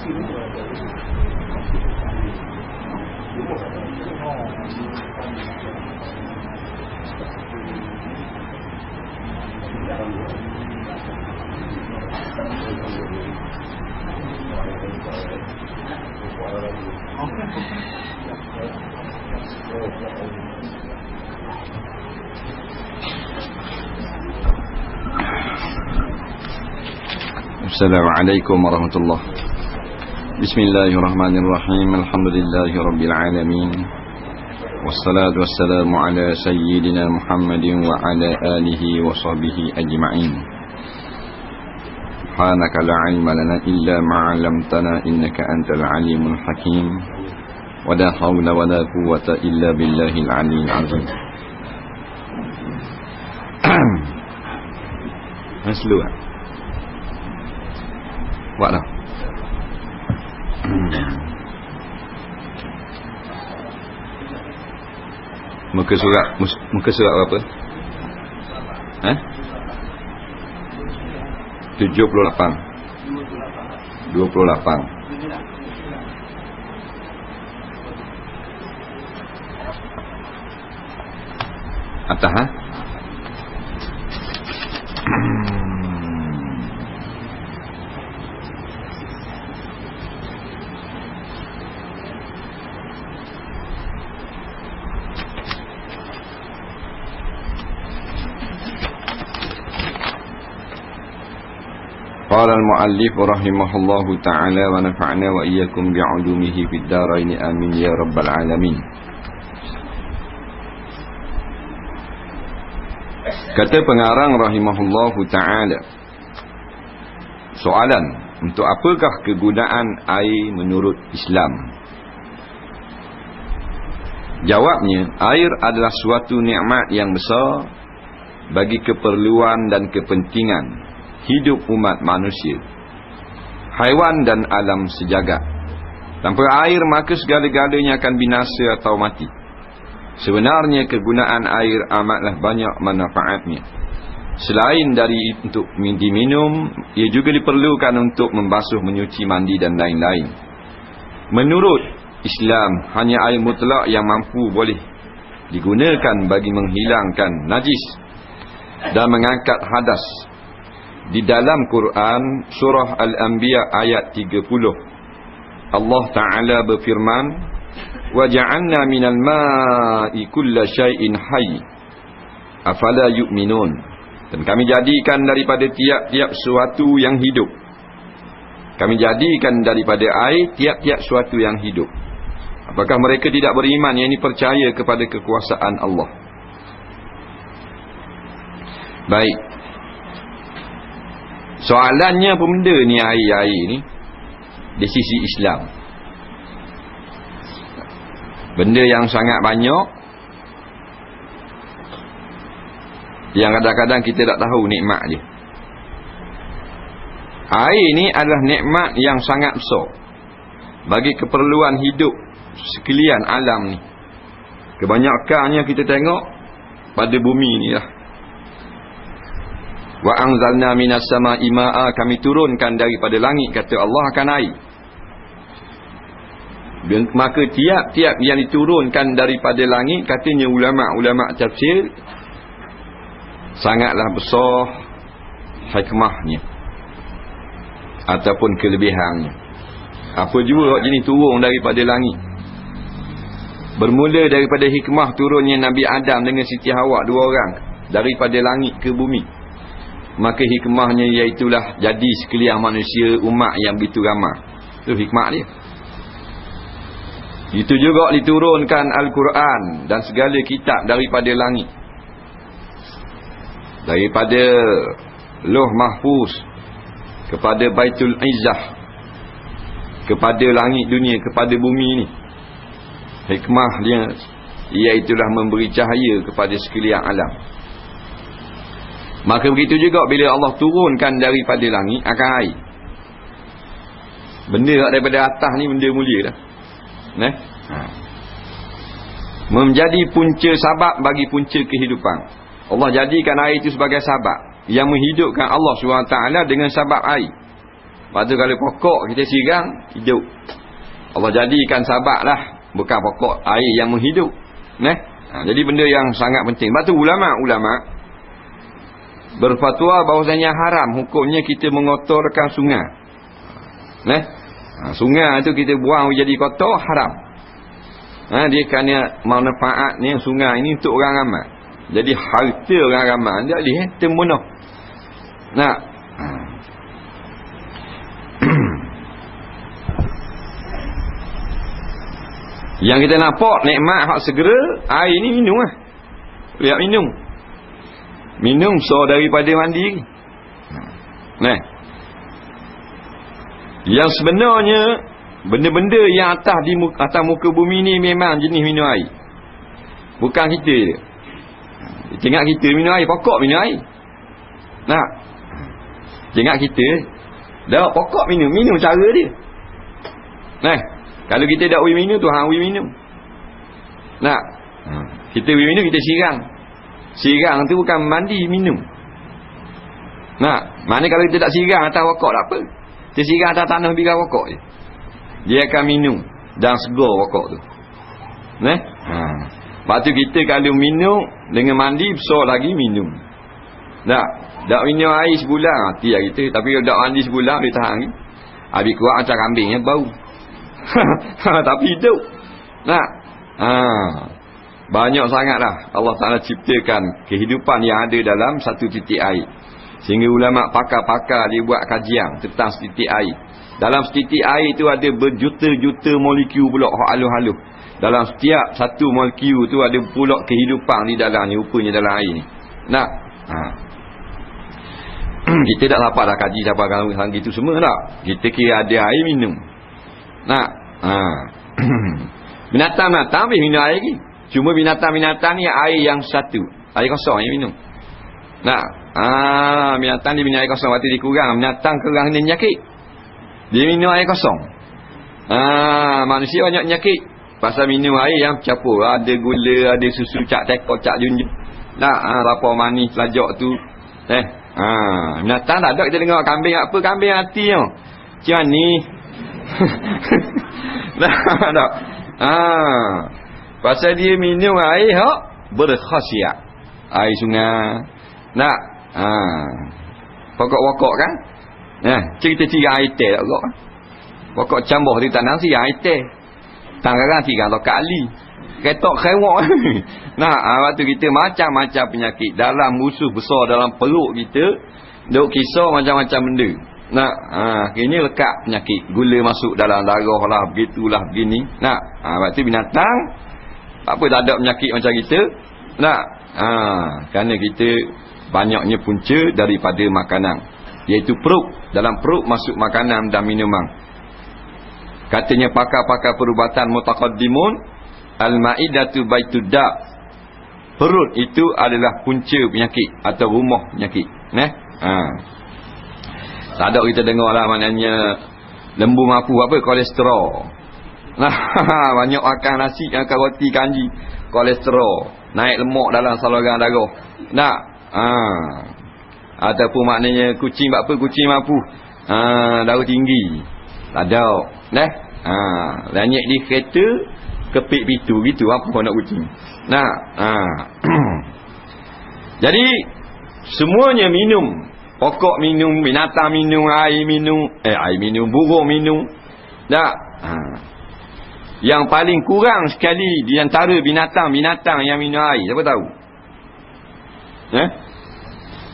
Assalamualaikum warahmatullahi. Bismillahirrahmanirrahim. Alhamdulillahi rabbil alamin. Wassalatu wassalamu ala sayyidina Muhammadin wa ala alihi wa sahbihi ajma'in. Subhanaka la ilma lana illa ma 'allamtana innaka antal alimul hakim. Wa la hawla wa la quwwata illa billahil aliyyil azim. Maslu. Buat dah. Muka surat berapa? 28. Atas ha? Qala al-muallif rahimahullahu ta'ala wa nafa'na wa iyyakum bi'ulumihi fid dharain amin ya rabbal alamin. Kata pengarang rahimahullahu ta'ala, soalan, untuk apakah kegunaan air menurut Islam? Jawabnya, air adalah suatu nikmat yang besar bagi keperluan dan kepentingan hidup umat manusia, haiwan dan alam sejagat. Tanpa air maka segala-galanya akan binasa atau mati. Sebenarnya kegunaan air amatlah banyak manfaatnya. Selain dari untuk diminum, ia juga diperlukan untuk membasuh, menyuci, mandi dan lain-lain. Menurut Islam, hanya air mutlak yang mampu boleh digunakan bagi menghilangkan najis dan mengangkat hadas. Di dalam Quran surah Al-Anbiya ayat 30, Allah Ta'ala berfirman, wa ja'alna minal ma'i kulla syai'in hayy afala yu'minun. Dan kami jadikan daripada tiap-tiap suatu yang hidup. Kami jadikan daripada air tiap-tiap suatu yang hidup. Apakah mereka tidak beriman, yang ini percaya kepada kekuasaan Allah? Baik. Soalannya apa benda ni air-air ni di sisi Islam? Benda yang sangat banyak, yang kadang-kadang kita tak tahu nikmat dia. Air ni adalah nikmat yang sangat besar bagi keperluan hidup sekalian alam ni. Kebanyakannya kita tengok pada bumi ni lah. Wa anzalna minas sama'i ma'a, kami turunkan daripada langit, kata Allah, akan air. Maka tiap-tiap yang diturunkan daripada langit, katanya ulama' tafsir, sangatlah besar hikmahnya ataupun kelebihannya. Apa juga jenis turun daripada langit? Bermula daripada hikmah turunnya Nabi Adam dengan Siti Hawa, dua orang, daripada langit ke bumi. Maka hikmahnya iaitulah jadi sekalian manusia umat yang begitu ramai. Itu hikmah dia. Itu juga diturunkan Al-Quran dan segala kitab daripada langit, daripada Lauh Mahfuz kepada Baitul Izzah, kepada langit dunia, kepada bumi ni. Hikmah dia iaitulah memberi cahaya kepada sekalian alam. Maka begitu juga bila Allah turunkan daripada langit akan air. Benda daripada atas ni benda mulia dah. Menjadi punca sabab bagi punca kehidupan. Allah jadikan air itu sebagai sabab yang menghidupkan Allah SWT dengan sabab air. Lepas tu kalau pokok kita siram, hidup. Allah jadikan sabak lah, bukan pokok air yang menghidup. Jadi benda yang sangat penting. Lepas tu ulama' berfatwa bahawasanya haram hukumnya kita mengotorkan sungai. Sungai tu kita buang jadi kotor, haram. Dia kerana manfaatnya sungai ini untuk orang ramai. Jadi harta orang ramai dia boleh terbunuh. Yang kita nampak nikmat hak segera, air ni minum lah. Lihat minum so daripada mandi. Yang sebenarnya benda-benda yang atas muka bumi ni memang jenis minum air. Bukan kita je. Ingat kita minum air, pokok minum air. Ingat kita dah pokok minum cara dia. Kalau kita dak boleh minum, Tuhan boleh minum. Kita boleh minum, kita sirang tu bukan mandi, minum. Mana kalau kita tak sirang atas pokok tak apa. Kita sirang atas tanah biar pokok je. Dia akan minum dan segar pokok tu. Lepas tu kita kalau minum dengan mandi, besar lagi minum. Tak minum air sebulan, mati lah kita. Tapi kalau tak mandi sebulan, boleh tahan lagi. Habis kuat macam kambing yang bau. Tapi hidup. Banyak sangatlah Allah Ta'ala ciptakan kehidupan yang ada dalam satu titik air. Sehingga ulama' pakar-pakar dia buat kajian tentang setitik air. Dalam setitik air itu ada berjuta-juta molekul pula halus-halus. Dalam setiap satu molekul tu ada pula kehidupan di dalamnya, rupanya dalam air ni. Kita tak dapat dah kaji sampai kan gitu semua tak. Kita kira ada air minum. Binatang-binatang boleh minum air lagi. Cuma binatang-binatang ni air yang satu, air kosong yang minum. Binatang dia minum air kosong, waktu dia kurang. Binatang kurang dia nyakit, dia minum air kosong. Manusia banyak nyakit pasal minum air yang campur, ada gula, ada susu, cak tekok, cak junjung. Lapar manis lajak tu. Binatang tak ada. Kita dengar kambing apa, kambing hati tau. Macam ni. Tak. Pasal dia minum air hak berkhasiat, air sungai. Pokok-pokok kan. Cerita-cerita air teh tak pokok. Pokok cambah di tanah si air teh. Tanggarang 3 kali. Ketok khewak. Waktu kita macam-macam penyakit dalam musuh besar dalam perut kita. Duk kisah macam-macam benda. Ini lekat penyakit. Gula masuk dalam darah lah, begitulah, begini. Waktu binatang tak apa, tak ada penyakit macam kita. Kerana kita banyaknya punca daripada makanan, iaitu perut. Dalam perut masuk makanan dan minuman. Katanya pakar-pakar perubatan mutaqaddimun, al-ma'idatu baitud da'. Perut itu adalah punca penyakit atau rumah penyakit. Tak ada kita dengar lah maknanya lembu mapu apa, kolesterol. Banyak makan nasi, makan roti, kanji, kolesterol, naik lemak dalam saluran darah. Ataupun maknanya kucing apa, kucing mapu, darah tinggi. Tak ada. Lanyek di kereta, kepik pitu gitu, apa nak kucing. Jadi semuanya minum. Pokok minum, binatang minum, air minum, burung minum. Yang paling kurang sekali di antara binatang-binatang yang minum air, siapa tahu?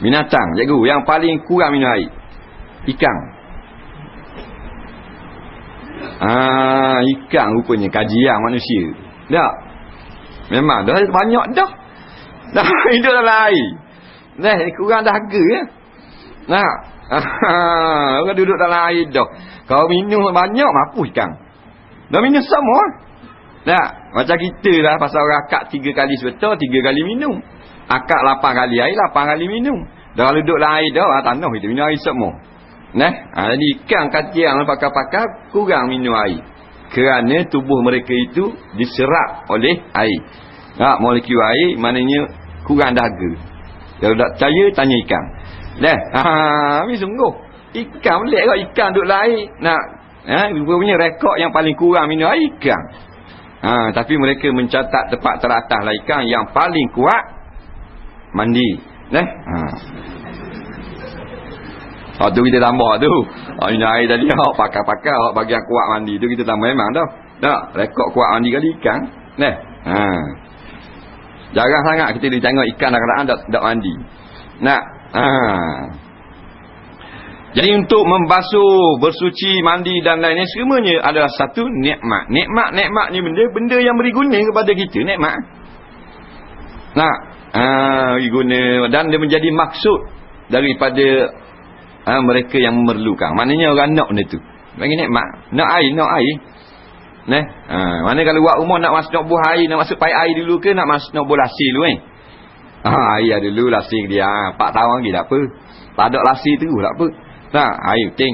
Binatang, cikgu, yang paling kurang minum air, ikan. Ikan rupanya kajian manusia. Memang dah banyak dah. Hidup dalam air. Kurang dahaga ya. Orang duduk dalam air dah. Kalau minum banyak, mampu ikan. Dah minum semua. Macam kita lah, pasal orang akak 3 kali sebetul, 3 kali minum. Akak 8 kali air, 8 kali minum. Dah duduk dalam air dah, tanah kita minum air semua. Jadi ikan katiang pakar-pakar kurang minum air. Kerana tubuh mereka itu diserap oleh air. Molekul air maknanya kurang dahaga. Kalau tak percaya, tanya ikan. Habis sungguh. Ikan pelik kot, ikan duduk lain. Nak, punya rekod yang paling kurang minum air ikan. Tapi mereka mencatat tempat teratas lah ikan yang paling kuat mandi. Tu kita tambah tu. Minum air tadi, pakar-pakar, bagi yang kuat mandi tu kita tambah memang dah. Tak, rekod kuat mandi kali ikan. Jarang sangat kita tengok ikan kadang-kadang tak mandi. Nak, jadi untuk membasuh, bersuci, mandi dan lainnya semuanya adalah satu nikmat. Nikmat ni benda yang beri guna kepada kita, nikmat. Nak, beri guna dan dia menjadi maksud daripada mereka yang memerlukan. Maknanya orang nak benda tu. Bagi nikmat. Nak air. Mana kalau buat rumah nak buah air, nak masuk paip air dulu ke nak buah lasir dulu air dulu, lasir dia 4 tahun lagi tak apa. Tak ada lasir tu tak apa. Air penting.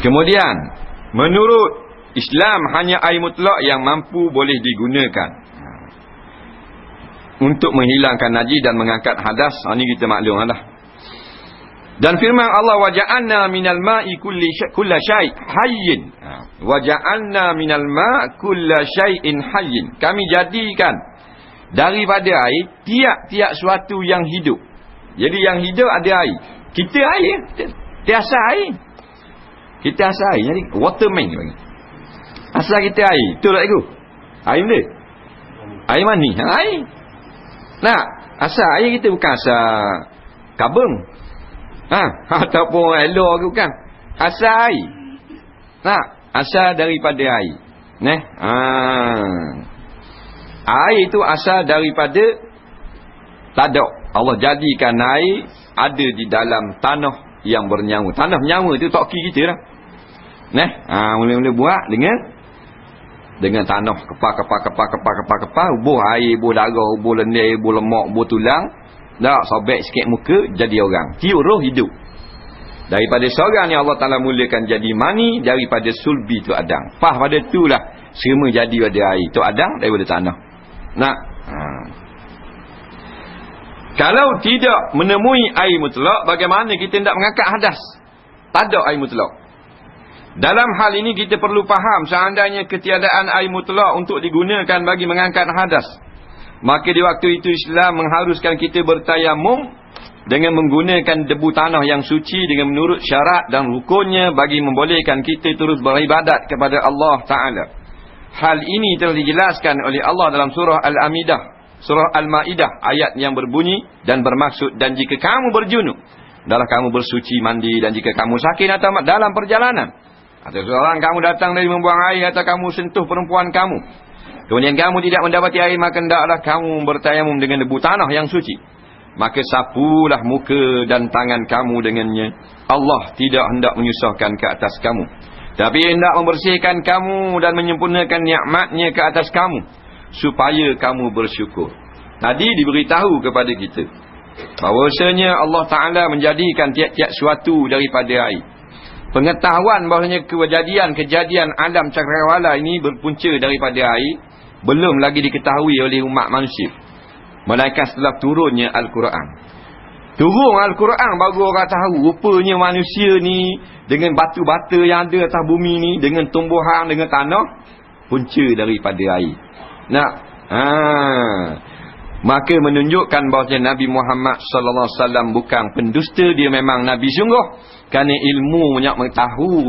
Kemudian menurut Islam hanya air mutlak yang mampu boleh digunakan untuk menghilangkan najis dan mengangkat hadas. Ini kita maklum dah. Dan firman Allah, waja'alna minal ma'i kulla syai' hayyin. Waja'alna minal ma'i kulla syai'in hayyin. Kami jadikan daripada air tiap-tiap suatu yang hidup. Jadi yang hidup ada air. Kita air, tiasa air. Kita asal air. Jadi waterman bagi. Asal kita air. Betul tak aku? Air benda? Air mani. Air. Nah, asal air kita bukan asal kabung. Ataupun elok ke bukan. Asal air. Nah, asal daripada air. Air itu asal daripada tadak. Allah jadikan air ada di dalam tanah yang bernyawa. Tanah bernyawa itu toki kita lah. Mula-mula buat dengan tanah kepal, buh air, buh darah, buh lendir, buh lemak, buh tulang. Tak, sobek sikit muka, jadi orang. Tiup roh hidup. Daripada seorang yang Allah Ta'ala mulakan jadi mani, daripada sulbi tu Adam. Pada itulah semua jadi pada air. Tu Adam daripada tanah. Kalau tidak menemui air mutlak, bagaimana kita tidak mengangkat hadas? Tak ada air mutlak. Dalam hal ini kita perlu faham, seandainya ketiadaan air mutlak untuk digunakan bagi mengangkat hadas, maka di waktu itu Islam mengharuskan kita bertayamum dengan menggunakan debu tanah yang suci dengan menurut syarat dan rukunnya bagi membolehkan kita terus beribadat kepada Allah Ta'ala. Hal ini telah dijelaskan oleh Allah dalam surah Surah Al-Ma'idah ayat yang berbunyi dan bermaksud, dan jika kamu berjunub, adalah kamu bersuci mandi, dan jika kamu sakit atau dalam perjalanan, atau seorang kamu datang dari membuang air, atau kamu sentuh perempuan kamu, kemudian kamu tidak mendapati air, maka hendaklah kamu bertayamum dengan debu tanah yang suci. Maka sapulah muka dan tangan kamu dengannya. Allah tidak hendak menyusahkan ke atas kamu, tapi hendak membersihkan kamu dan menyempurnakan nikmat-Nya ke atas kamu, supaya kamu bersyukur. Tadi diberitahu kepada kita bahawasanya Allah Ta'ala menjadikan tiap-tiap suatu daripada air. Pengetahuan bahawasanya kejadian alam cakrawala ini berpunca daripada air belum lagi diketahui oleh umat manusia, melainkan setelah turunnya Al-Quran. Turun Al-Quran baru orang tahu rupanya manusia ni dengan batu-bata yang ada atas bumi ni, dengan tumbuhan, dengan tanah, punca daripada air. Maka menunjukkan bahawa Nabi Muhammad sallallahu alaihi wasallam bukan pendusta, dia memang nabi sungguh, kerana ilmu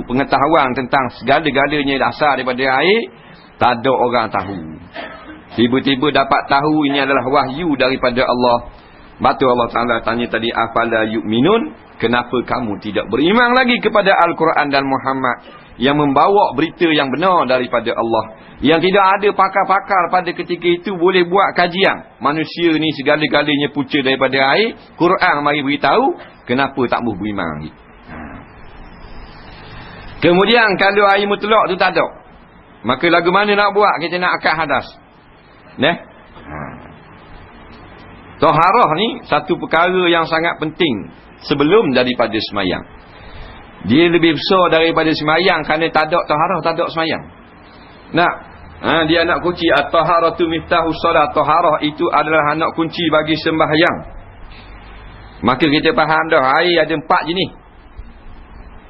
pengetahuan tentang segala-galanya dasar daripada air tak ada orang tahu. Tiba-tiba dapat tahu ini adalah wahyu daripada Allah. Batu Allah Ta'ala tanya tadi, afala yu'minun, kenapa kamu tidak beriman lagi kepada Al-Quran dan Muhammad yang membawa berita yang benar daripada Allah, yang tidak ada pakar-pakar pada ketika itu boleh buat kajian. Manusia ni segala-galanya punca daripada air. Quran mari beritahu, kenapa tak boleh beriman lagi? Kemudian kalau air mutlak tu tak ada, maka lagu mana nak buat kita nak akad hadas? Taharah ni satu perkara yang sangat penting sebelum daripada semayang. Dia lebih besar daripada semayang, kerana tak ada taharah, tak ada semayang. Dia anak kunci. At-taharatu miftahus salat. Taharah itu adalah anak kunci bagi sembahyang. Maka kita faham dah air ada 4 jenis.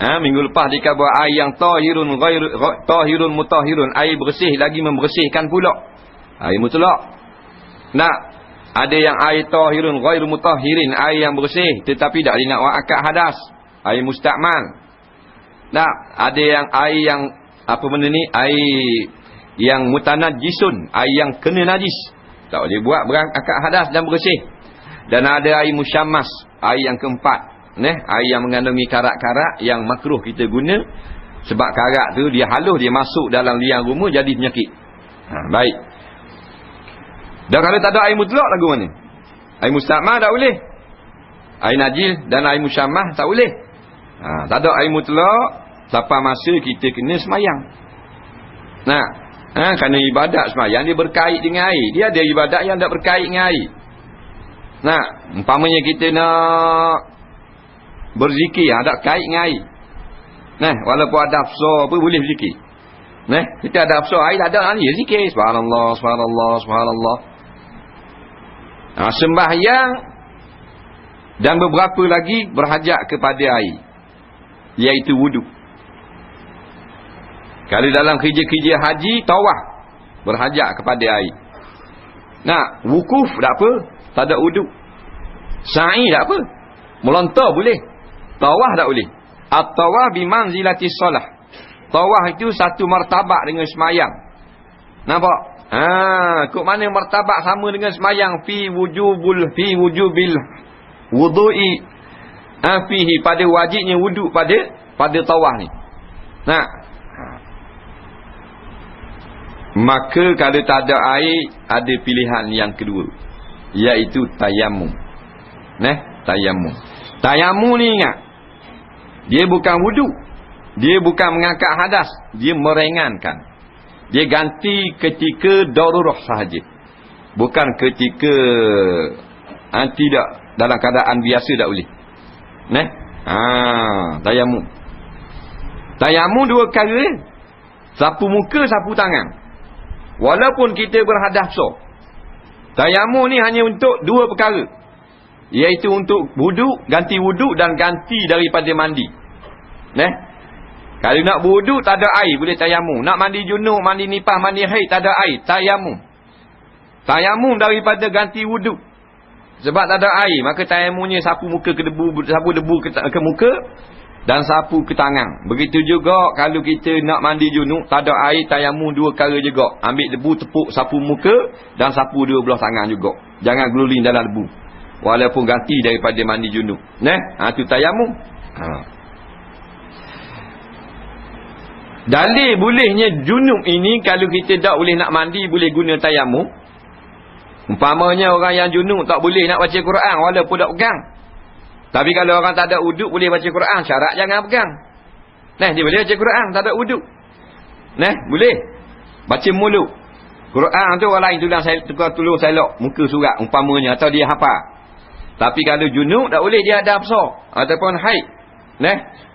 Minggu lepas dikatakan air yang tahirun mutahhirun, air bersih lagi membersihkan pula. Air mutlak. Nak ada yang air tahirun ghairu mutahhirin, air yang bersih tetapi tak nak akad hadas, air mustakmal. Nak ada yang air yang apa benda ni, air yang mutanajjisun, air yang kena najis, tak boleh buat akad hadas dan bersih. Dan ada air musyammas, air yang keempat, air yang mengandungi karat-karat yang makruh kita guna. Sebab karat tu dia halus, dia masuk dalam liang rumah jadi penyakit. Baik. Dan kalau tak ada air mutlak lagu mana? Air mustakmal tak boleh. Air najis dan air musyammah tak boleh. Tak ada air mutlak, sampai masa kita kena semayang. Kerana ibadat semayang dia berkait dengan air. Dia ada ibadat yang tak berkait dengan air. Umpamanya kita nak berzikir, ada kait dengan air. Walaupun ada hafsah apa boleh berzikir. Kita ada hafsah air tak ada ni, zikir subhanallah subhanallah subhanallah. Sembahyang dan beberapa lagi berhajat kepada air, iaitu wuduk. Kalau dalam kerja-kerja haji, tawaf berhajat kepada air. Wukuf tak apa, tak ada wuduk. Sa'i tak apa, melontar boleh. Tawaf tak boleh. At-tawaf bimanzilati solah. Tawaf itu satu martabat dengan semayang. Nampak? Kok mana martabat sama dengan semayang? Fi wujubil wudu'i. Fihi, pada wajibnya wuduk pada tawaf ni. Maka kalau tak ada air, ada pilihan yang kedua, iaitu tayamum. Tayamum. Tayamum ni ingat, dia bukan wuduk, dia bukan mengangkat hadas, dia meringankan. Dia ganti ketika darurah sahaja, bukan ketika tidak dalam keadaan biasa tak boleh. Tayamum. Tayamum dua perkara, sapu muka, sapu tangan. Walaupun kita berhadas besar, tayamum ni hanya untuk dua perkara, iaitu untuk wuduk, ganti wuduk dan ganti daripada mandi. Kalau nak wuduk tak ada air, boleh tayamum. Nak mandi junub, mandi nifas, mandi haid, tak ada air, tayamum. Tayamum daripada ganti wuduk. Sebab tak ada air, maka tayamumnya sapu muka ke debu, sapu debu ke muka dan sapu ke tangan. Begitu juga kalau kita nak mandi junub, tak ada air, tayamum dua perkara juga. Ambil debu, tepuk sapu muka dan sapu dua belah tangan juga. Jangan geluling dalam debu, walaupun ganti daripada mandi junub. Itu tayamum. Dalil bolehnya junub ini, kalau kita tak boleh nak mandi, boleh guna tayamum. Umpamanya orang yang junub tak boleh nak baca Quran walaupun tak pegang. Tapi kalau orang tak ada uduk boleh baca Quran, syarat jangan pegang. Dia boleh baca Quran tak ada uduk. Boleh baca mulut. Quran tu orang lain tolong selok muka surat umpamanya, atau dia hafal. Tapi kalau junub tak boleh, dia ada absar ataupun haid.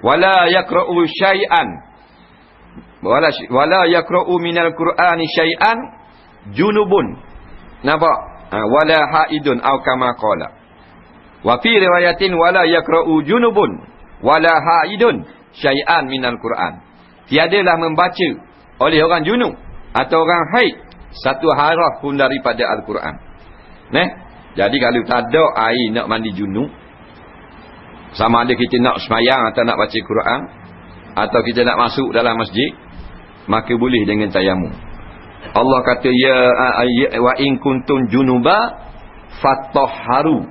Wala yaqra'u syai'an, wala yaqra'u minal Qur'ani syai'an junubun. Nampak? Wala haidun au kama qala. Wa fi riwayatin wala yaqra'u junubun wala haidun syai'an minal Qur'an. Tiadalah membaca oleh orang junub atau orang haid satu haraf pun daripada Al-Quran. Jadi kalau tak ada air nak mandi junub, sama ada kita nak semayang atau nak baca Quran, atau kita nak masuk dalam masjid, maka boleh dengan tayamum. Allah kata wa in kuntum junuba fatahharu.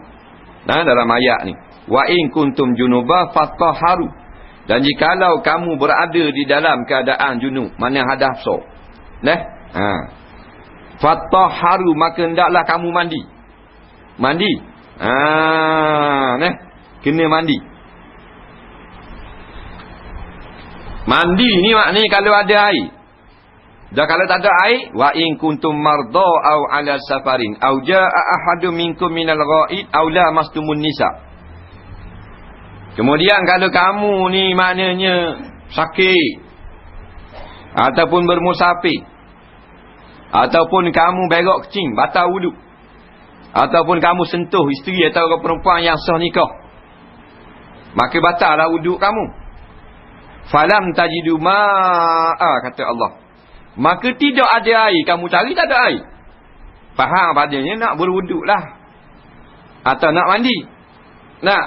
Dalam ayat ni, wa in kuntum junuba fatahharu. Dan jikalau kamu berada di dalam keadaan junub, mana hadas besar, fatahharu, maka hendaklah kamu mandi. Kena mandi. Mandi ni maknanya kalau ada air. Dan kalau tak ada air, wa in kuntum marda aw ala safarin aw jaa ahadun minkum minal ghaid aw lamastumun nisa. Kemudian kalau kamu ni maknanya sakit ataupun bermusafir ataupun kamu berak kecing, batal wuduk, Ataupun kamu sentuh isteri atau orang perempuan yang sah nikah, maka batallah wuduk kamu. Falam tajidu ma'a, kata Allah. Maka tidak ada air, kamu cari tak ada air. Faham padanya nak berwuduk lah. Atau nak mandi. Nak.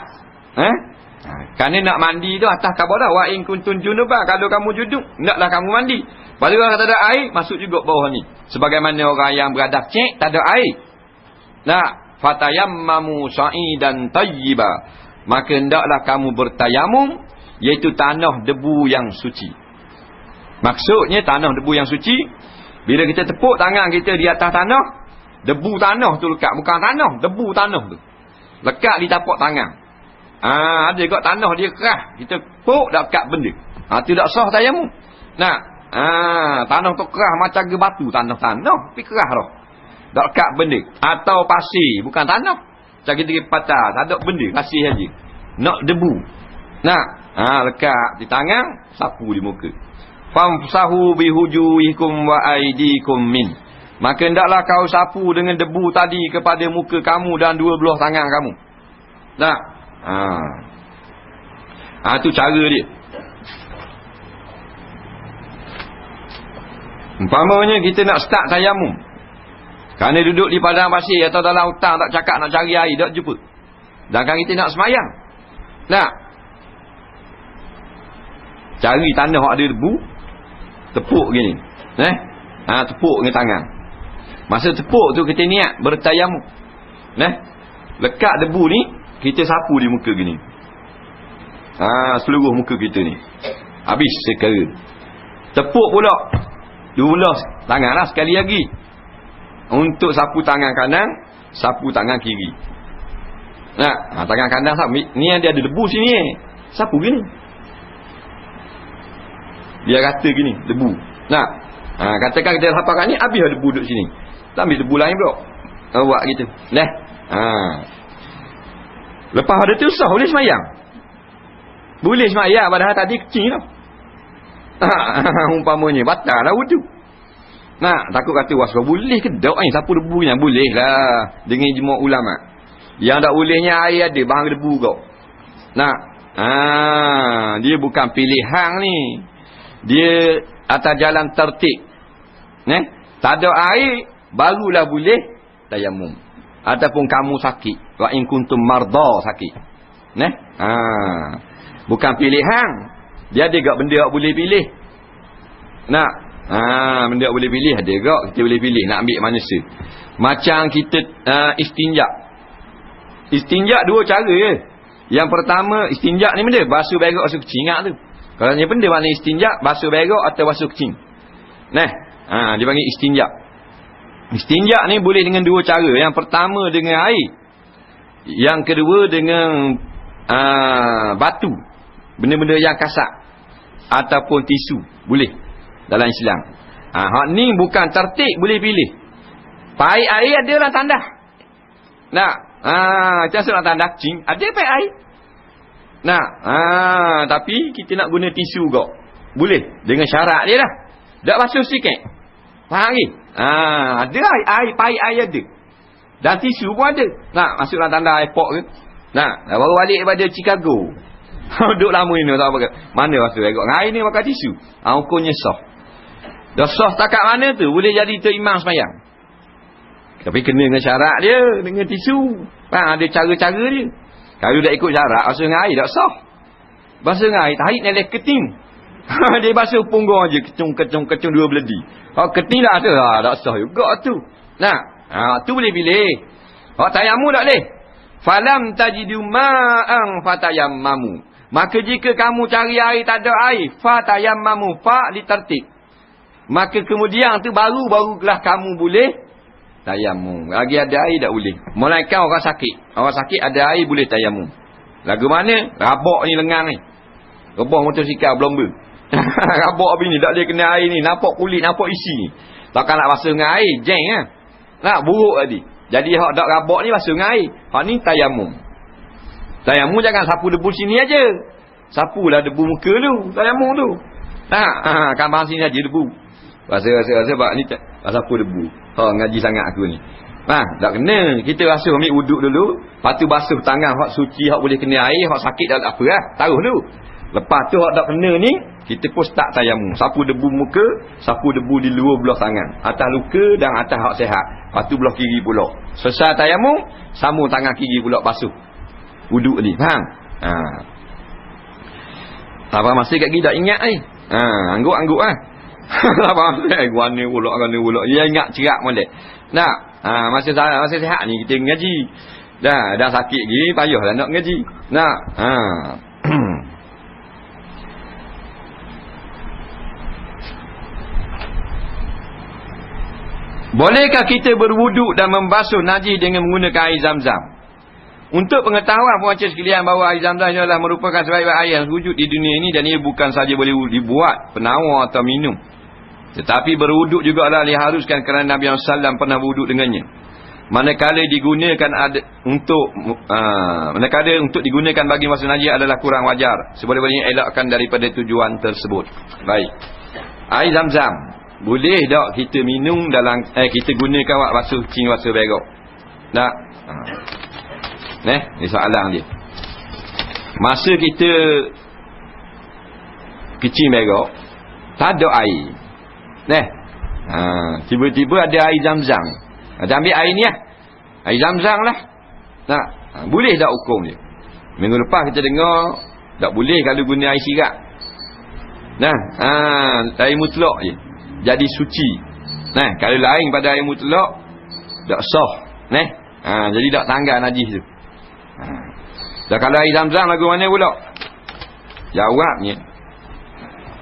Kerana nak mandi tu atas khabar dah. Wa in kuntum junuban. Kalau kamu junub, naklah kamu mandi. Pada orang kata ada air, masuk juga bawah ni. Sebagaimana orang yang beradab cek, tak ada air. Nak. Fatayammamu sa'idan tayyiba. Maka hendaklah kamu bertayamum, iaitu tanah debu yang suci. Maksudnya tanah debu yang suci, bila kita tepuk tangan kita di atas tanah, debu tanah tu lekat. Bukan tanah, debu tanah tu lekat di tapak tangan. Ada juga tanah dia kerah, kita tepuk dah lekat benda. Tidak sah tayamum. Nah, tanah tu kerah macam ke batu, tanah-tanah tapi kerah dah. Dah lekat benda. Atau pasir, bukan tanah. Macam kita patah, tak ada benda, pasir saja. Nak debu. Nah, lekat di tangan, sapu di muka. Famsahu bihujuhikum wa aidikum min. Maka hendaklah kau sapu dengan debu tadi kepada muka kamu dan dua belah tangan kamu. Nah, itu cara dia. Umpamanya kita nak start tayamum, kerana duduk di padang pasir atau dalam hutan tak cakap nak cari air, tak jumpa. Dan kan kita nak semayang, nak cari tanah ada debu, tepuk gini. Tepuk dengan tangan. Masa tepuk tu kita niat bertayamum. Lekat debu ni, kita sapu di muka gini. Seluruh muka kita ni. Habis sekara. Tepuk pula dua belah tangan lah sekali lagi. Untuk sapu tangan kanan, sapu tangan kiri. Tangan kanan sapu. Ni yang dia ada debu sini. Sapu gini. Biar rata gini, debu. Katakan kita sapakan ni, habis ada debu duduk sini. Tak ambil debu lain pula. Buat gitu. Lepas ada tu sah, boleh semayang. Boleh semayang, padahal tadi kecil lah. Umpamanya, batal lah wuduk. Takut kata, wah, boleh ke tak ni sapu debu ni? Boleh lah. Dengan ijma' ulama. Yang tak bolehnya air ada, bahan debu kau. Dia bukan pilihan ni. Dia atas jalan tertib. Tak ada air, barulah boleh tayamum. Ataupun kamu sakit, wa in kuntum marda, sakit. Bukan pilihan. Dia ada gak benda yang boleh pilih. Benda yang boleh pilih ada gak, kita boleh pilih nak ambil manusia. Macam kita istinja. Istinja dua cara je. Yang pertama, istinja ni benda basuh berak basuh kecing, ingat tu. Kalau ni benda mana istinja, basuh berak atau basuh kecing. Dia panggil istinja. Istinja ni boleh dengan dua cara. Yang pertama dengan air. Yang kedua dengan batu. Benda-benda yang kasar. Ataupun tisu. Boleh. Dalam Islam. Hak ni bukan tertib, boleh pilih. Paik air adalah tandah. Macam surah tandah kecing, ada paik air. Tapi kita nak guna tisu kau. Boleh. Dengan syarat dia lah. Tak basuh sikit. Faham lagi? Ada air, paik air ada. Dan tisu pun ada. Masuk dalam tanda airport ke. Baru balik daripada Chicago. Duduk lama ni tak apa. Mana basuh air? Air ni pakai tisu. Hukumnya sah. Dah sah takat mana tu? Boleh jadi terimam semayang. Tapi kena dengan syarat dia. Dengan tisu. Ada cara-cara dia. Kalau tak ikut syarat, basuh dengan air tak sah. Basuh dengan air, tarik neleh keting. Dia basuh punggung je, kecung dua beledi. Keting dah tu, tak sah juga tu. Tu boleh pilih. Tayammu tak boleh. Falam tajidu ma'ang fatayammamu. Maka jika kamu cari air tak ada air, fatayammamu, fa' ditertib. Maka kemudian tu barulah kamu boleh tayamum. Lagi ada air tak boleh. Melainkan orang sakit. Orang sakit ada air boleh tayamum. Lagu mana? Rabak ni lengan ni. Rebah motosikal berlomba. Rabak bini tak boleh kena air ni. Nampak kulit, nampak isi ni. Takkan nak basuh dengan air, jeng kan? Buruk tadi. Jadi hak dak rabak ni basuh dengan air. Hak ni tayamum. Tayamum jangan sapu debu sini aja. Sapulah debu muka tu, tayamum tu. Kan bahas sini aja debu. Rasa sebab ni sapu debu. Ngaji sangat aku ni. Tak kena. Kita basuh ambil wuduk dulu. Lepas tu basuh tangan hak suci, hak boleh kena air, hak sakit tak apa lah. Taruh dulu. Lepas tu hak tak kena ni, kita pun start tayamum. Sapu debu muka, sapu debu di luar belah tangan. Atas luka dan atas hak sihat. Lepas tu belah kiri pula. Selesai tayamum, sambung tangan kiri pula basuh wuduk ni. Faham? Apa masih kat kita ingat ni? Angguk-angguk lah. Apa masih? Guana pulak. Dia ingat cerak molek. Masa sihat ni kita ngaji. Dah sakit lagi, payahlah nak ngaji. Bolehkah kita berwuduk dan membasuh najis dengan menggunakan air Zam-Zam? Untuk pengetahuan pengajar sekalian bahawa air Zam-Zam adalah merupakan sebaik-baik air yang wujud di dunia ini, dan ia bukan saja boleh dibuat penawar atau minum, tetapi berwuduk juga adalah diharuskan kerana Nabi SAW pernah berwuduk dengannya. Manakala untuk digunakan bagi basuh najis adalah kurang wajar, seboleh-bolehnya elakkan daripada tujuan tersebut. Baik. Air Zam-Zam boleh tak kita minum dalam kita gunakan buat basuh cing, basuh berak? Tak? Ni soalan dia. Masa kita kecil berak, tak ada air. Tiba-tiba ada air Zam-Zam. Kita ambil air ni lah. Air Zam-Zam lah. Boleh tak hukum dia? Minggu lepas kita dengar tak boleh kalau guna air sirap. Air mutlak je jadi suci. Kalau lain pada air mutlak tak sah. Jadi tak tanggal najis tu. Dan kalau air Zam-Zam lagu mana pula? Jawabnya,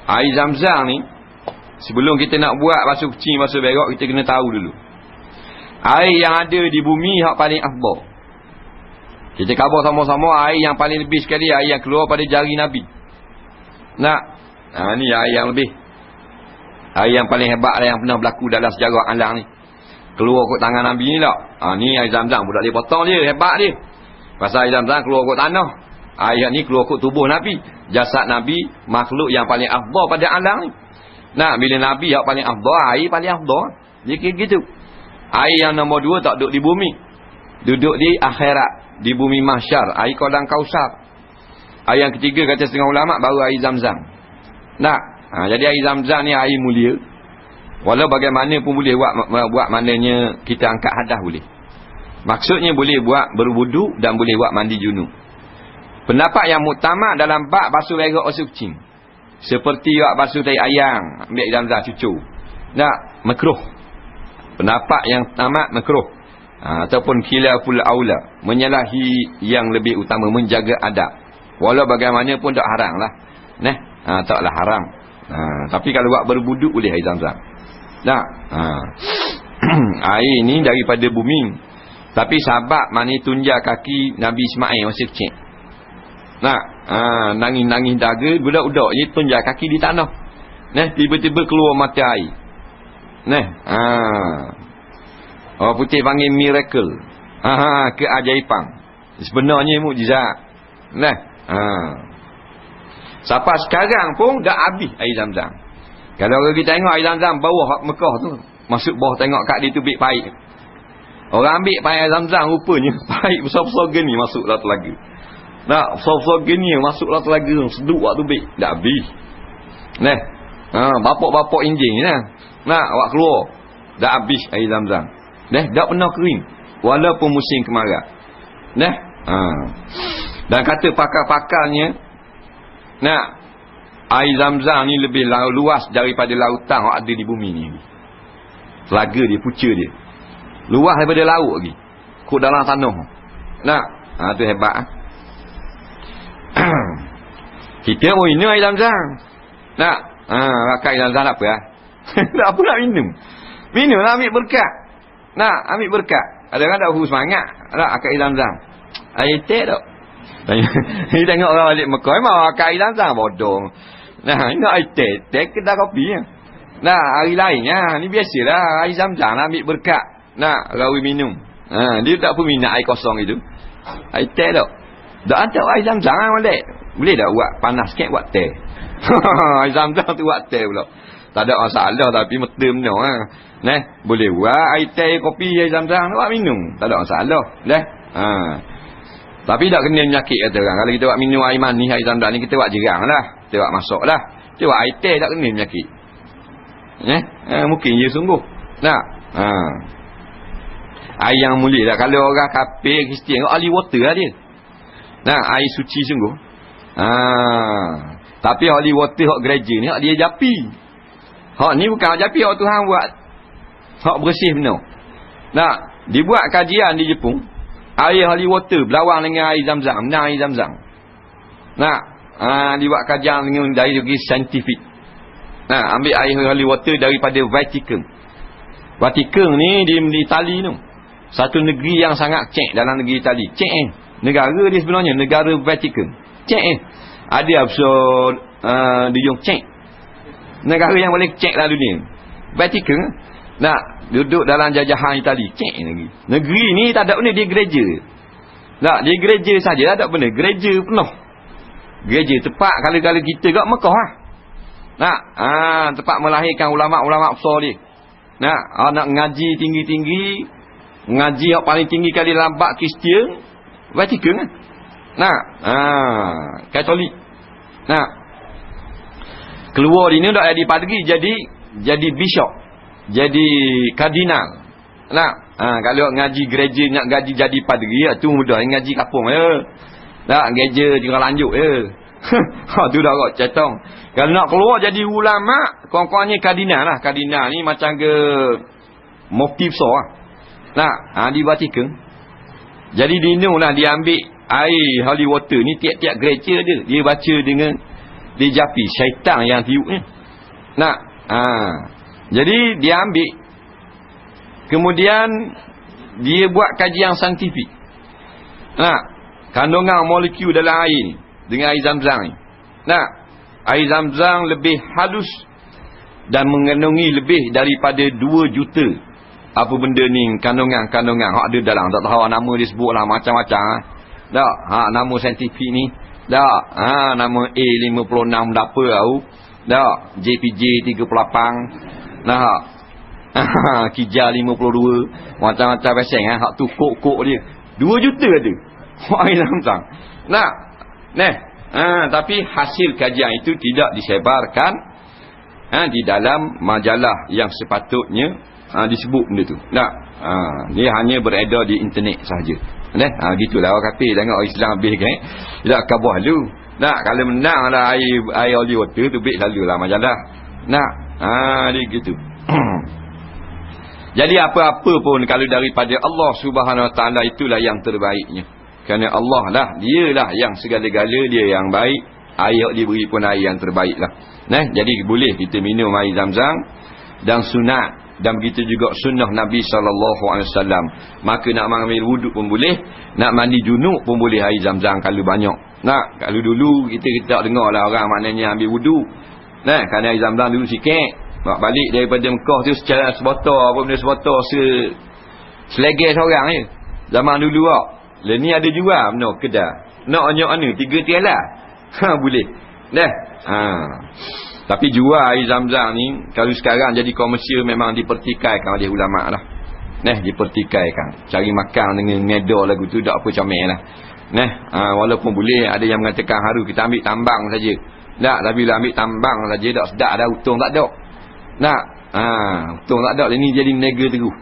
air Zam-Zam ni, sebelum kita nak buat basuh kucing, basuh berak, kita kena tahu dulu air yang ada di bumi hak paling afdal. Kita khabar sama-sama air yang paling lebih sekali, air yang keluar pada jari Nabi. Ni air yang lebih, air yang paling hebat yang pernah berlaku dalam sejarah alam ni. Keluar kot tangan Nabi ni tak. Ni air Zam-Zam pun tak boleh potong dia. Hebat dia. Pasal air Zam-Zam keluar kot tanah. Air ni keluar kot tubuh Nabi. Jasad Nabi makhluk yang paling afdal pada alam ni. Bila Nabi yang paling afdal, air paling afdal. Dia kira gitu. Air yang nombor 2 tak duduk di bumi. Duduk di akhirat, di bumi mahsyar. Air Qaudul Kausar. Air yang ketiga kata setengah ulama baru air Zam-Zam. Jadi air Zam-Zam ni air mulia. Walau bagaimana pun boleh buat maknanya kita angkat hadas boleh. Maksudnya boleh buat berwuduk dan boleh buat mandi junub. Pendapat yang muktamad dalam bab basuh berak basuh kucing, seperti buat basuh tai ayam, ambil Zam-Zam cucu, makruh. Pendapat yang amat makruh. Ataupun khilaful aula, menyalahi yang lebih utama, menjaga adab. Walau bagaimanapun tak haram lah. Taklah haram. Tapi kalau buat berwuduk boleh air Zam-Zam. Air ni daripada bumi. Tapi sahabat mani tunja kaki Nabi Ismail masih kecil. Nangis-nangis daga, budak-budak je tunja kaki di tanah. Tiba-tiba keluar mata air. Orang putih panggil miracle. Keajaiban. Sebenarnya mukjizat. Sampai sekarang pun dah habis air Zam-Zam. Kalau orang kita tengok air Zam-Zam bawah Mekah tu, masuk bawah tengok kat dia tu bit pahit. Orang ambil air Zam-Zam rupanya pahit besar-besar gini masuklah telaga. Besar-besar gini masuklah telaga, seduk waktu bit. Dah habis. Bapak-bapak injing awak keluar. Dah habis air Zam-Zam. Dah pernah kering walaupun musim kemarau. Dan kata pakar-pakarnya, air Zam-Zam ni lebih luas daripada lautan yang ada di bumi ni. Telaga dia, punca dia luas daripada laut lagi, kot dalam tanah. Tu hebat. Kita ini air Zam-Zam. Rakan air Zam-Zam tak apa lah. Tak apa nak minum. Minum lah, ambil berkat. Ambil berkat. Ada orang tak semangat akak air Zam-Zam. Air teh tak. Ni tengok orang balik Mekah, memang akak air Zam-Zam bodoh. Nak air teh kedai kopi. Hari lain ni biasalah air Zam-Zam ambil berkat. Rawi minum. Dia tak pun minat air kosong itu. Air teh tak. Tak ada air Zam-Zam boleh. Boleh tak buat panas sikit buat teh. Air Zam-Zam tu buat teh pula. Tak ada masalah, tapi mesti benar ah. Nah, boleh buat air teh, kopi, air zam-zam nak minum. Tak ada masalah. Dah. Tapi tak kena penyakit kata orang. Kalau kita buat minum air manis, air zam-zam ni kita buat jerang lah. Kita buat masak lah. Kita buat air teh tak kena penyakit. Mungkin je sungguh. Nak. Air yang mulia lah. Kalau orang kafir Kristian, holy water lah dia. Nah, air suci sungguh. Tapi holy water hak gereja ni hak dia japi. Hak ni bukan hak japi, hak Tuhan buat. Hak bersih benar. Nah, dibuat kajian di Jepun. Air holy water berlawan dengan air zam-zam, menang air zam-zam. Nah, dibuat kajian dengan dari segi saintifik. Nah, ambil air holy water daripada Vatican. Vatican ni di Itali tu. Satu negeri yang sangat cek dalam negeri Itali. Cek negara dia sebenarnya negara Vatican. Cek ada episod dia yang cek. Negara yang boleh cek dalam dunia. Vatican. Nak duduk dalam jajahan Itali. Cek negeri. Negeri ni tak ada benda, dia gereja. Tak, dia gereja saja tak ada benda. Gereja penuh. Gereja tempat kalau kita kat Mekah lah. Nak, tempat melahirkan ulama-ulama besar dia. Nak ngaji tinggi-tinggi, ngaji yang paling tinggi kali dalam bab Kristian, Vatican kan. Nak, Katolik. Nak, keluar dia ni dah jadi padri, jadi bishop, jadi kardinal. Nak, kalau ngaji gereja nak ngaji jadi padri, tu mudah, ngaji kapung je. Tak, gereja tinggal lanjut je. Tu dah kot cetong. Kalau nak keluar jadi ulama, kawan-kawannya kardinal lah. Kardinal ni macam ke mufti besar lah. Nah, di Vatican. Jadi lah dia ambil air holy water ni tiap-tiap gereja dia baca dengan dia japi syaitan yang tiupnya. Nah, jadi dia ambil, kemudian dia buat kajian saintifik. Nah, kandungan molekul dalam air ni dengan air zam-zam ni. Nah, air zam-zam lebih halus dan mengandungi lebih daripada 2 juta apa benda ni, kandungan hak ada dalam. Tak tahu nama dia sebut lah macam-macam lah. Tak, nama saintifik ni. Tak, nama A56 berapa tahu. Tak, JPJ 38. Nah, Kijal 52. Macam-macam pasang hak tu kok-kok dia. 2 juta ada. Hak air zam-zam. Tapi hasil kajian itu tidak disebarkan di dalam majalah yang sepatutnya disebut benda tu. Dia hanya beredar di internet sahaja. Gitulah orang kafir tengok orang Islam habis kan. Tak kabah lu. Kalau menang lah air holy water tu baik lalulah majalah. Dia gitu. Jadi apa-apa pun kalau daripada Allah Subhanahu Wa Taala itulah yang terbaiknya. Kerana Allah lah, dialah yang segala-gala, dia yang baik. Air diberi pun air yang terbaik lah. Jadi boleh kita minum air zam-zam dan sunat. Dan begitu juga sunnah Nabi SAW. Maka nak ambil wuduk pun boleh, nak mandi junub pun boleh air zam-zam kalau banyak. Kalau dulu kita tak dengar lah orang maknanya ambil wuduk. Kerana air zam-zam dulu sikit. Balik daripada Mekah tu secara sebotol, apa benda sebotol selegel seorang je. Zaman dulu lah. Ni ada jual benar kedai. Nak mana 3 tiala. Boleh. Tapi jual air zam-zam ni kalau sekarang jadi komersial memang dipertikaikan oleh ulama lah. Dipertikaikan. Cari makan dengan medal lagu tu tak apa comel lah. Walaupun boleh ada yang mengatakan haru kita ambil tambang saja. Tak, tapi bila ambil tambang saja tak sedap dah, untung tak ada. Untung tak ada, ni jadi meniaga terus.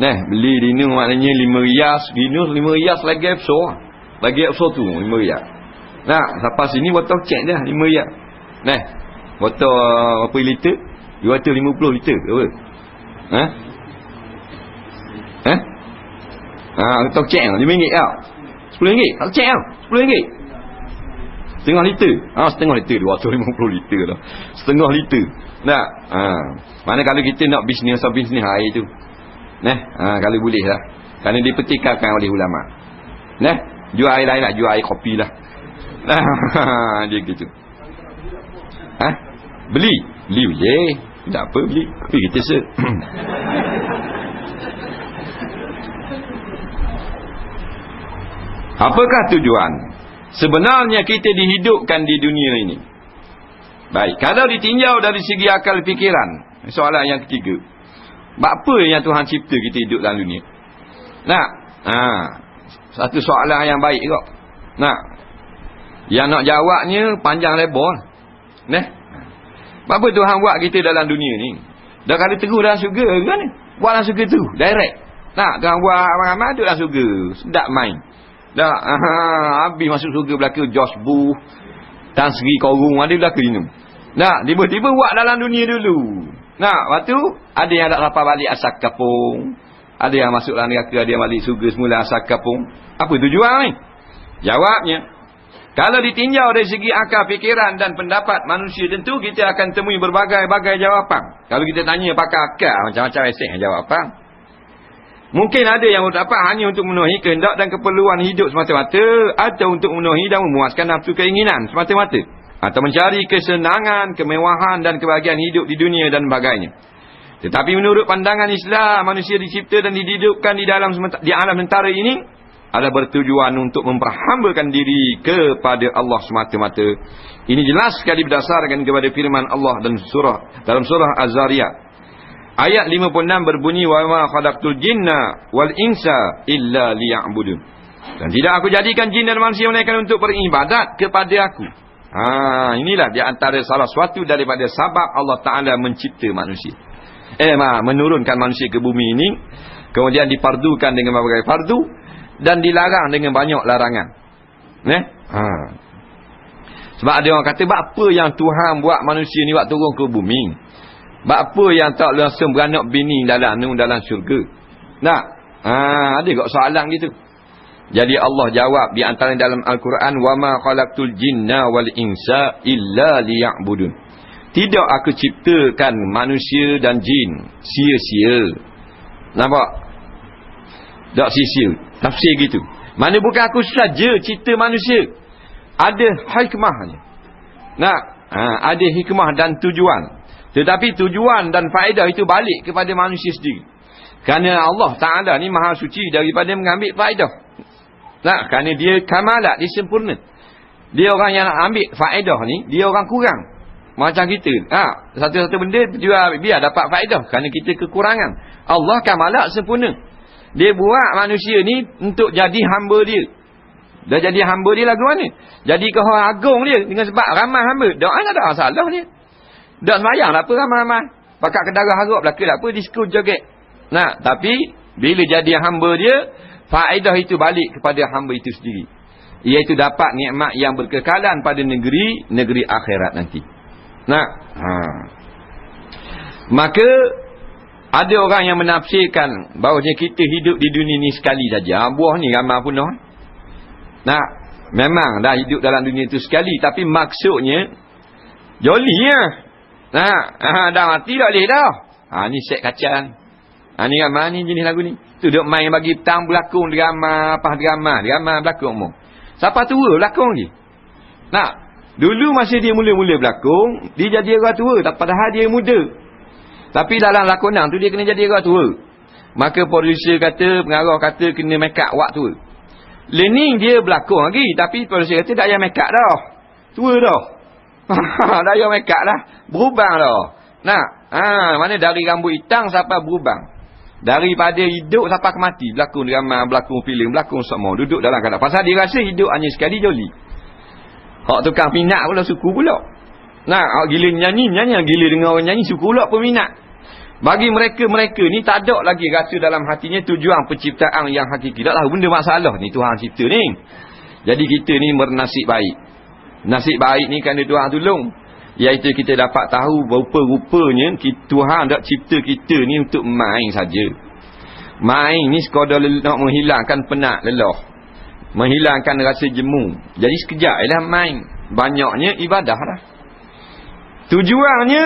Beli dinu maknanya 5 rias, dinu 5 rias lagi besar. Lagi besar tu 5 rias. Sampai sini botol cek dah 5 rias. Botol berapa liter? 250 liter apa? Botol cek RM5 tau. RM10 tak cek tau. RM10. Setengah liter. Setengah liter 250 liter dah. Setengah liter. Mana kalau kita nak bisnes air tu. Kalau boleh lah. Kerana dipertikaikan oleh ulama. Jual air lain lah, jual air kopi lah. Dia gitu. Beli je. Tak apa beli. Tapi kita Apakah tujuan? Sebenarnya kita dihidupkan di dunia ini Baik, kalau ditinjau dari segi akal fikiran, soalan yang ketiga. Apa yang Tuhan cipta kita hidup dalam dunia? Nah, satu soalan yang baik kok. Nah, yang nak jawabnya panjang lebar. Nah, apa Tuhan buat kita dalam dunia ni? Dah kali terus dalam syurga kan ni? Buat dalam syurga tu, direct. Nah, Tuhan buat ramai-ramai duduk dalam syurga. Sedap main. Dah, habis masuk syurga belaka George Bush, Tan Sri Korung ada belaka minum. Nah, tiba-tiba buat dalam dunia dulu. Nah, waktu ada yang tak dapat balik asal kapung. Ada yang masuk dalam neraka, ada yang balik syurga semula asal kapung. Apa tujuan ni? Jawabnya, kalau ditinjau dari segi akal fikiran dan pendapat manusia, tentu kita akan temui berbagai-bagai jawapan. Kalau kita tanya pakar akal, macam-macam esok yang jawab apa? Mungkin ada yang berdapat hanya untuk memenuhi kehendak dan keperluan hidup semata-mata, atau untuk memenuhi dan memuaskan nafsu keinginan semata-mata, atau mencari kesenangan, kemewahan dan kebahagiaan hidup di dunia dan sebagainya. Tetapi menurut pandangan Islam, manusia dicipta dan dihidupkan di alam sementara ini adalah bertujuan untuk memperhambakan diri kepada Allah semata-mata. Ini jelas sekali berdasarkan kepada firman Allah dalam surah Az-Zariyat. Ayat 56 berbunyi, wa ma khalaqtul jinna wal insa illa liya'budun. Dan tidak aku jadikan jin dan manusia melainkan untuk beribadat kepada aku. Inilah di antara salah suatu daripada sebab Allah Ta'ala mencipta manusia. Menurunkan manusia ke bumi ini, kemudian difardukan dengan berbagai fardu dan dilarang dengan banyak larangan. Sebab ada orang kata, apa yang Tuhan buat manusia ni buat turun ke bumi? Apa yang tak langsung beranak bini dalam syurga? Nah, ada kok soalan gitu. Jadi Allah jawab di antara dalam Al-Quran, wa ma khalaqtul jinna wal insa illa liya'budun. Tidak aku ciptakan manusia dan jin sia-sia. Nampak? Tak sia-sia. Tafsir gitu. Mana bukan aku saja cipta manusia. Ada hikmahnya. Nah, ada hikmah dan tujuan. Tetapi tujuan dan faedah itu balik kepada manusia sendiri. Kerana Allah Ta'ala ni maha suci daripada mengambil faedah. Nah, kerana dia kamalat, dia sempurna. Dia orang yang nak ambil faedah ni, dia orang kurang. Macam kita. Satu-satu benda biar dapat faedah. Kerana kita kekurangan. Allah kamalat sempurna. Dia buat manusia ni untuk jadi hamba dia. Dah jadi hamba dia lagu mana? Jadi ke orang agung dia. Dengan sebab ramai hamba. Doa tak ada masalah dia. Tak semayang tak apa ramai-ramai. Pakat kedara harap belaka tak apa. Diskul joget. Nah, tapi bila jadi hamba dia, faedah itu balik kepada hamba itu sendiri. Iaitu dapat nikmat yang berkekalan pada negeri akhirat nanti. Nah, maka ada orang yang menafsirkan bahawasanya kita hidup di dunia ni sekali saja. Buah ni ramai punah. Nah, memang dah hidup dalam dunia itu sekali, tapi maksudnya joli ya. Dah mati tak boleh dah. Ni set kacang. Ni ramai ni jenis lagu ni. Tu duk main bagi petang berlakon drama berlakon umum. Siapa tua berlakon je. Nah, dulu masa dia mula-mula berlakon, dia jadi orang tua, padahal dia muda. Tapi dalam lakonan tu dia kena jadi orang tua. Maka producer kata, pengarah kata kena make up wak tua. Learning dia berlakon lagi, tapi producer kata tak payah make up dah. Tua dah. Tak payah make up dah. Berubang dah. Nah, mana dari rambut hitam sampai berubang. Daripada hidup sampai mati, berlakon drama, berlakon filem, berlakon semua, duduk dalam keadaan. Pasal dia rasa hidup hanya sekali joli. Hak tukang minat pula suku pula. Nah, gila nyanyi, gila dengar orang nyanyi, suku pula peminat. Bagi mereka ni tak ada lagi rasa dalam hatinya tujuan penciptaan yang hakiki. Tak tahu benda masalah ni Tuhan cipta ni. Jadi kita ni bernasib baik. Nasib baik ni kerana Tuhan tolong. Iaitu kita dapat tahu rupa-rupanya Tuhan tak cipta kita ni untuk main saja. Main ni sekadar nak menghilangkan penat lelah, menghilangkan rasa jemu. Jadi sekejap lah main. Banyaknya ibadah dah. Tujuannya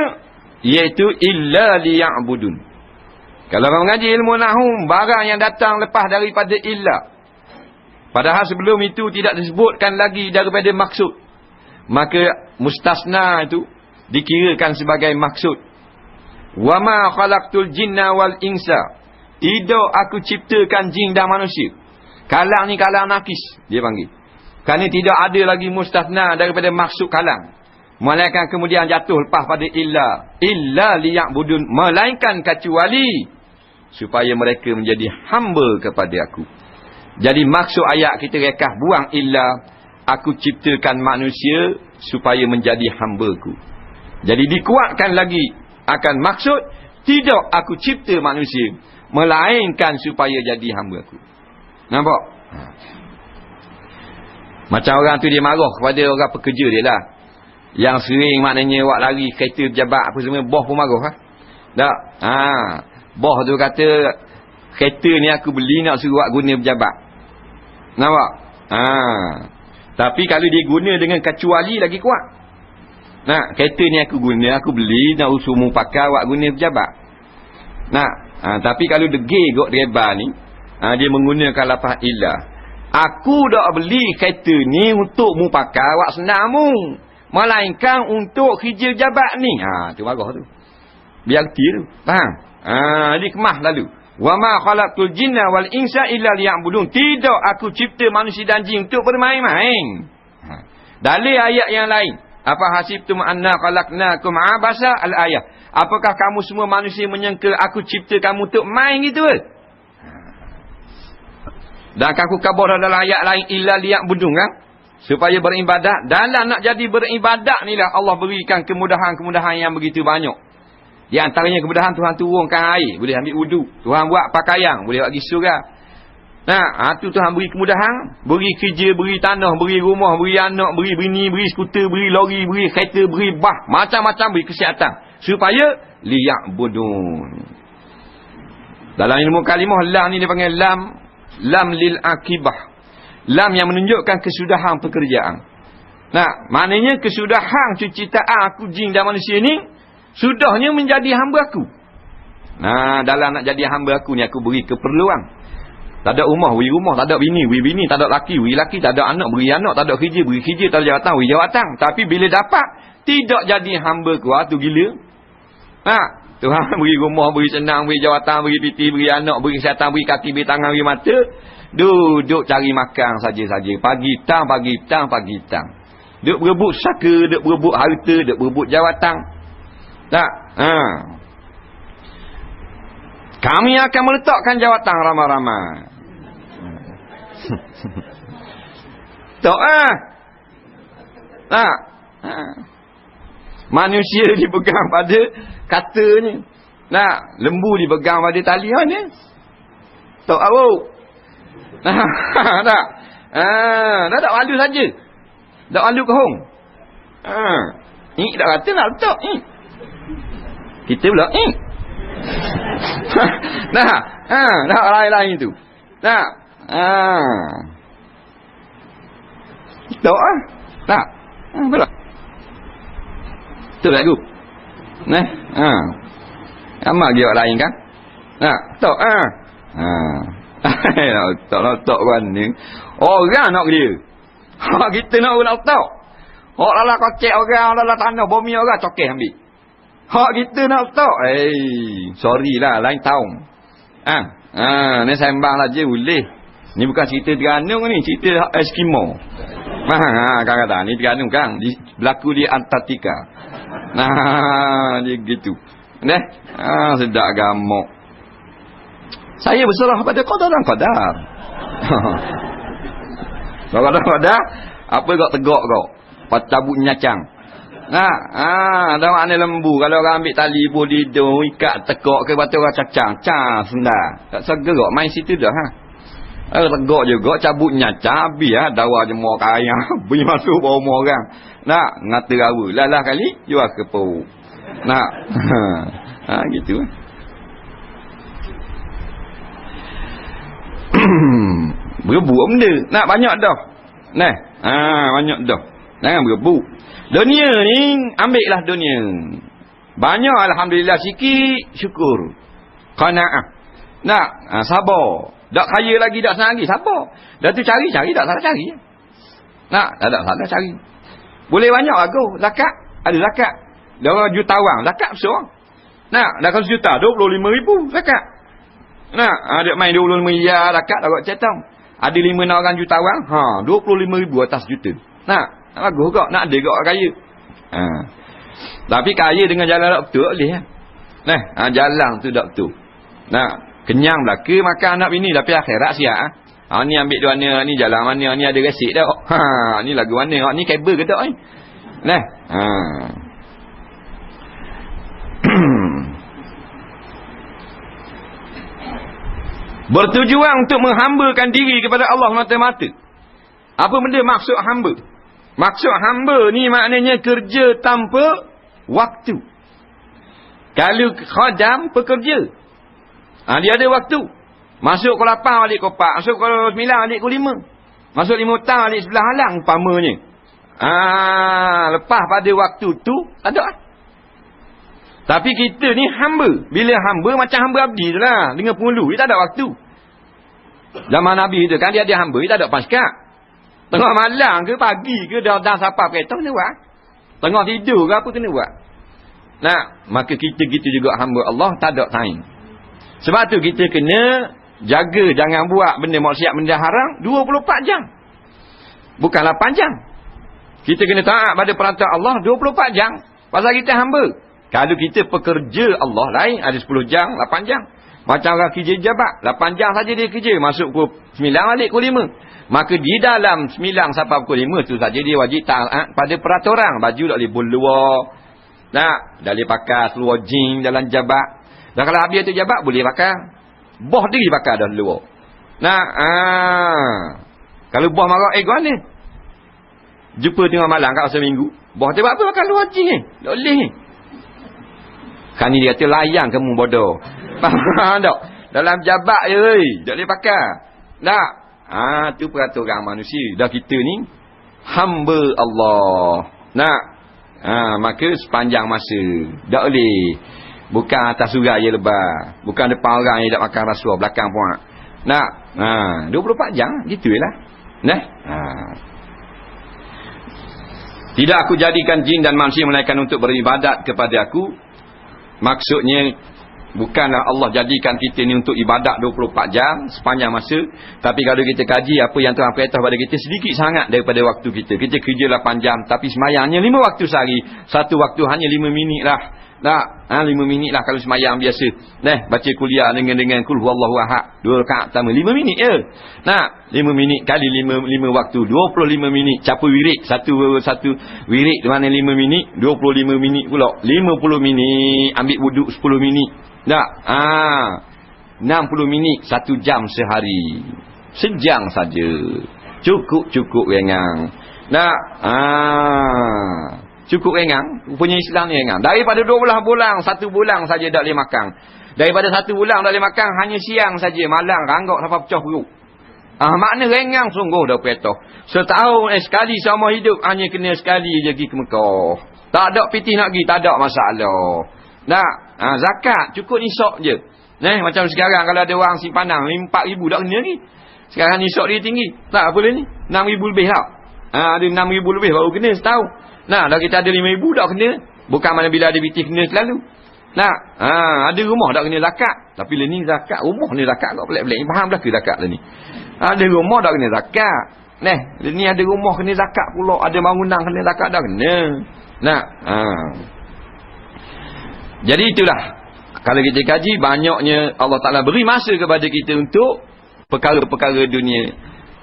iaitu illa liya'budun. Kalau orang mengaji ilmu nahwu, barang yang datang lepas daripada illa, padahal sebelum itu tidak disebutkan lagi daripada maksud, maka mustasna itu dikirakan sebagai maksud. Wa ma khalaqtul jinna wal insa. Tidak aku ciptakan jin dan manusia. Kalang ni kalang nakis dia panggil. Kerana tidak ada lagi mustasna daripada maksud kalang. Melainkan kemudian jatuh lepas pada illa liya'budun, melainkan kecuali supaya mereka menjadi hamba kepada aku. Jadi maksud ayat kita rekah buang illa, aku ciptakan manusia supaya menjadi hamba-Ku. Jadi dikuatkan lagi akan maksud tidak aku cipta manusia melainkan supaya jadi hamba-Ku. Nampak? Macam orang tu dia marah kepada orang pekerja dia lah, yang sering maknanya awak lari kereta pejabat apa semua, bos pun marah lah. Tak? Bos tu kata kereta ni aku beli nak suruh awak guna pejabat. Nampak? Tapi kalau dia guna dengan kecuali lagi kuat. Nah, kereta ni aku guna, aku beli nak usul mu pakai awak guna pejabat. Nah, tapi kalau degil gok driver ni, dia menggunakan lafaz illah. Aku dak beli kereta ni untuk mu pakai awak senang mu, melainkan untuk kerja pejabat ni. Tu marah tu. Biar reti tu. Faham? Dia kemah lalu. Wa ma khalaqtul jinna wal insa illa liya'budun. Tidak aku cipta manusia dan jin untuk bermain-main. Dalil ayat yang lain. Apa hasibtum anna khalaqnakum abasa al-ayah. Apakah kamu semua manusia menyangka aku cipta kamu untuk main gitu ke? Dan aku kabar dalam ayat lain illa liya'budun kan? Supaya beribadat. Dalam nak jadi beribadat ni lah Allah berikan kemudahan-kemudahan yang begitu banyak. Di antaranya kemudahan Tuhan turunkan air, boleh ambil wudu. Tuhan buat pakaian, boleh bagi surah. Nah, tu Tuhan beri kemudahan, beri kerja, beri tanah, beri rumah, beri anak, beri bini, beri skuter, beri lori, beri kereta, beri bah, macam-macam beri kesihatan supaya liya'budun. Dalam ilmu kalimah lam ni dipanggil lam lil akibah. Lam yang menunjukkan kesudahan pekerjaan. Nah, maknanya kesudahan ciptaan aku jin dan manusia ni sudahnya menjadi hamba aku. Nah, dalam nak jadi hamba aku ni aku beri keperluan. Tak ada rumah, beri rumah. Tak ada bini, beri bini. Tak ada laki, beri laki. Tak ada anak, beri anak. Tak ada kerja, beri kerja. Tak ada jawatan, beri jawatan. Tapi bila dapat, tidak jadi hamba ku. Tu gila. Tuhan beri rumah, beri senang, beri jawatan, beri piti, beri anak, beri kesihatan, beri kaki, beri tangan, beri mata. Duduk cari makan saja-saja. Pagi petang, pagi petang, pagi petang. Duduk berebut saka, duduk berebut harta, duduk berebut jawatan. Tak? Kami akan meletakkan jawatan ramai-ramai. Tak? Tak? Manusia dipegang pada katanya. Nah, lembu dipegang pada taliannya. Tak tahu. Tak? Tak alu saja. Tak alu kohong. Ini tak kata nak letak. Kita pula nah, lain-lain tu. Tak. Tak. Tak. Betul. Betul tak aku? Nah. Amak dia orang lain kan? Nah, tak. Tak kan ni. Orang nak dia. Kita nak tak. Orang lah kocek orang, orang lah tanah bumi orang cokeh ambil. Hak kita nak tak. Sorry lah, lain tahun. Ni sembang lah je boleh. Ni bukan cerita Terengganu ni, cerita Eskimo. Kata ni Terengganu kan, berlaku di Antartika. Dia gitu. Sedap gamuk. Saya berserah pada qadar dan qadar. Kalau qadar, apa kau tegak kau? Cabut nyacang. Ada makna lembu. Kalau orang ambil tali pun hidung, ikat tekak ke batu orang cacang. Sendah. Tak segerak main situ dah. Tegak juga, cabut nyacang. Habis dawa jemur kaya. Beri masuk bawah rumah orang. Ngata rawa. Lalah kali, jual ke perut. Gitu. Berebut benda. Banyak dah. Banyak dah. Jangan berebut. Dunia ni, ambillah dunia. Banyak Alhamdulillah, sikit syukur. Qana'ah. Sabar. Tak kaya lagi, tak senang lagi, sabar. Dah tu cari, tak salah cari. Tak salah cari. Boleh banyak aku. Zakat, ada zakat. Dah orang jutawan, zakat besar. Dah kalau sejuta, 25,000 zakat. Ada main 25 ya zakat, dah buat cetang. Ada 5 orang jutawan, 25,000 atas juta. Bagus kok, nak ada kok kaya. Tapi kaya dengan jalan tak betul boleh lah. Nah, jalan tu tak betul. Nah, kenyang belaka makan anak bini tapi akhirat siap. Ni ambil dua mana, ni jalan mana, ni ada resik dah. Ni lagu mana, ni kabel ke tak ni? Nah, bertujuan untuk menghambakan diri kepada Allah mata-mata. Apa benda maksud hamba? Maksud hamba ni maknanya kerja tanpa waktu. Kalau khadam pekerja, dia ada waktu. Masuk pukul 8 balik pukul 4, masuk pukul 9 balik pukul 5, masuk 5 petang balik sebelah halang umpamanya. Lepas pada waktu tu tak ada. Tapi kita ni hamba. Bila hamba macam hamba abdi tu lah, dengan penghulu dia tak ada waktu. Zaman Nabi tu kan dia ada hamba, dia tak ada paskak. Tengah malam ke pagi ke dah sapa kereta kena buat. Tengah tidur ke apa kena buat. Nah, maka kita juga hamba Allah, tak ada time. Sebab tu kita kena jaga jangan buat benda maksiat, benda haram 24 jam. Bukan 8 jam. Kita kena taat pada perintah Allah 24 jam. Pasal kita hamba. Kalau kita pekerja Allah lain, ada 10 jam, 8 jam. Macam orang kerja jabat, 8 jam saja dia kerja, masuk pukul 9 balik pukul 5. Maka di dalam 9 sampai pukul 5 tu saja dia wajib taat pada peraturan. Baju tak boleh luar. Tak boleh pakai seluar jeans dalam jabat. Dan kalau habis tu jabat boleh pakai. Bos diri pakai dah luar. Kalau bos marah, kau ni jumpa tengah malam kat masa minggu, bos dia buat apa pakai luar jeans ni? Tak boleh ni. Kan ni dia kata layang kamu bodoh. Faham tak? Dalam jabat je, tak boleh pakai. Tak? Tu peraturan manusia. Dah kita ni hamba Allah. Nak? Maka sepanjang masa tak boleh. Bukan atas surau je lebar. Bukan depan orang yang tak makan rasuah, belakang puak. Nak? 24 jam, gitulah. Nah? Tidak aku jadikan jin dan manusia melainkan untuk beribadat kepada aku. Maksudnya bukanlah Allah jadikan kita ni untuk ibadat 24 jam sepanjang masa. Tapi kalau kita kaji apa yang Tuhan perintah pada kita, sedikit sangat daripada waktu kita. Kita kerja 8 jam tapi semayangnya 5 waktu sehari. Satu waktu hanya 5 minit lah. Tak? 5 minit lah kalau semayang biasa. Baca kuliah dengan kul huwallahu ahad 2 rakaat pertama 5 minit je. 5 minit kali 5 waktu 25 minit. Capu wirid satu wirid di mana 5 minit 25 minit pula 50 minit. Ambil wuduk 10 minit. Tak? 60 minit 1 jam sehari. Sejam saja. Cukup ringan. Tak? Cukup ringan. Punya Islam ni ringan. Daripada 12 bulan, 1 bulan saja tak boleh makan. Daripada 1 bulan tak boleh makan, hanya siang saja. Malam ranggak sampai pecah perut. Makna ringan sungguh dah perintah. Setahun sekali seumur hidup hanya kena sekali je pergi ke Mekah. Tak ada pitih nak pergi, tak ada masalah. Tak? Zakat cukup nisab je. Macam sekarang kalau ada orang simpanan 4,000 tak kena lagi. Sekarang nisab dia tinggi. Tak apa ni? 6,000 lebih tak? Ada 6,000 lebih baru kena setahun. Dah kita ada 5,000 tak kena. Bukan mana bila ada pitih kena selalu. Ada rumah tak kena zakat. Tapi lah ni zakat rumah ni zakat kau pelik-pelik. Faham dah ke zakat lah ni? Ada rumah tak kena zakat. Ni ada rumah kena zakat pula. Ada bangunan kena zakat dah kena. Jadi itulah. Kalau kita kaji, banyaknya Allah Ta'ala beri masa kepada kita untuk perkara-perkara dunia.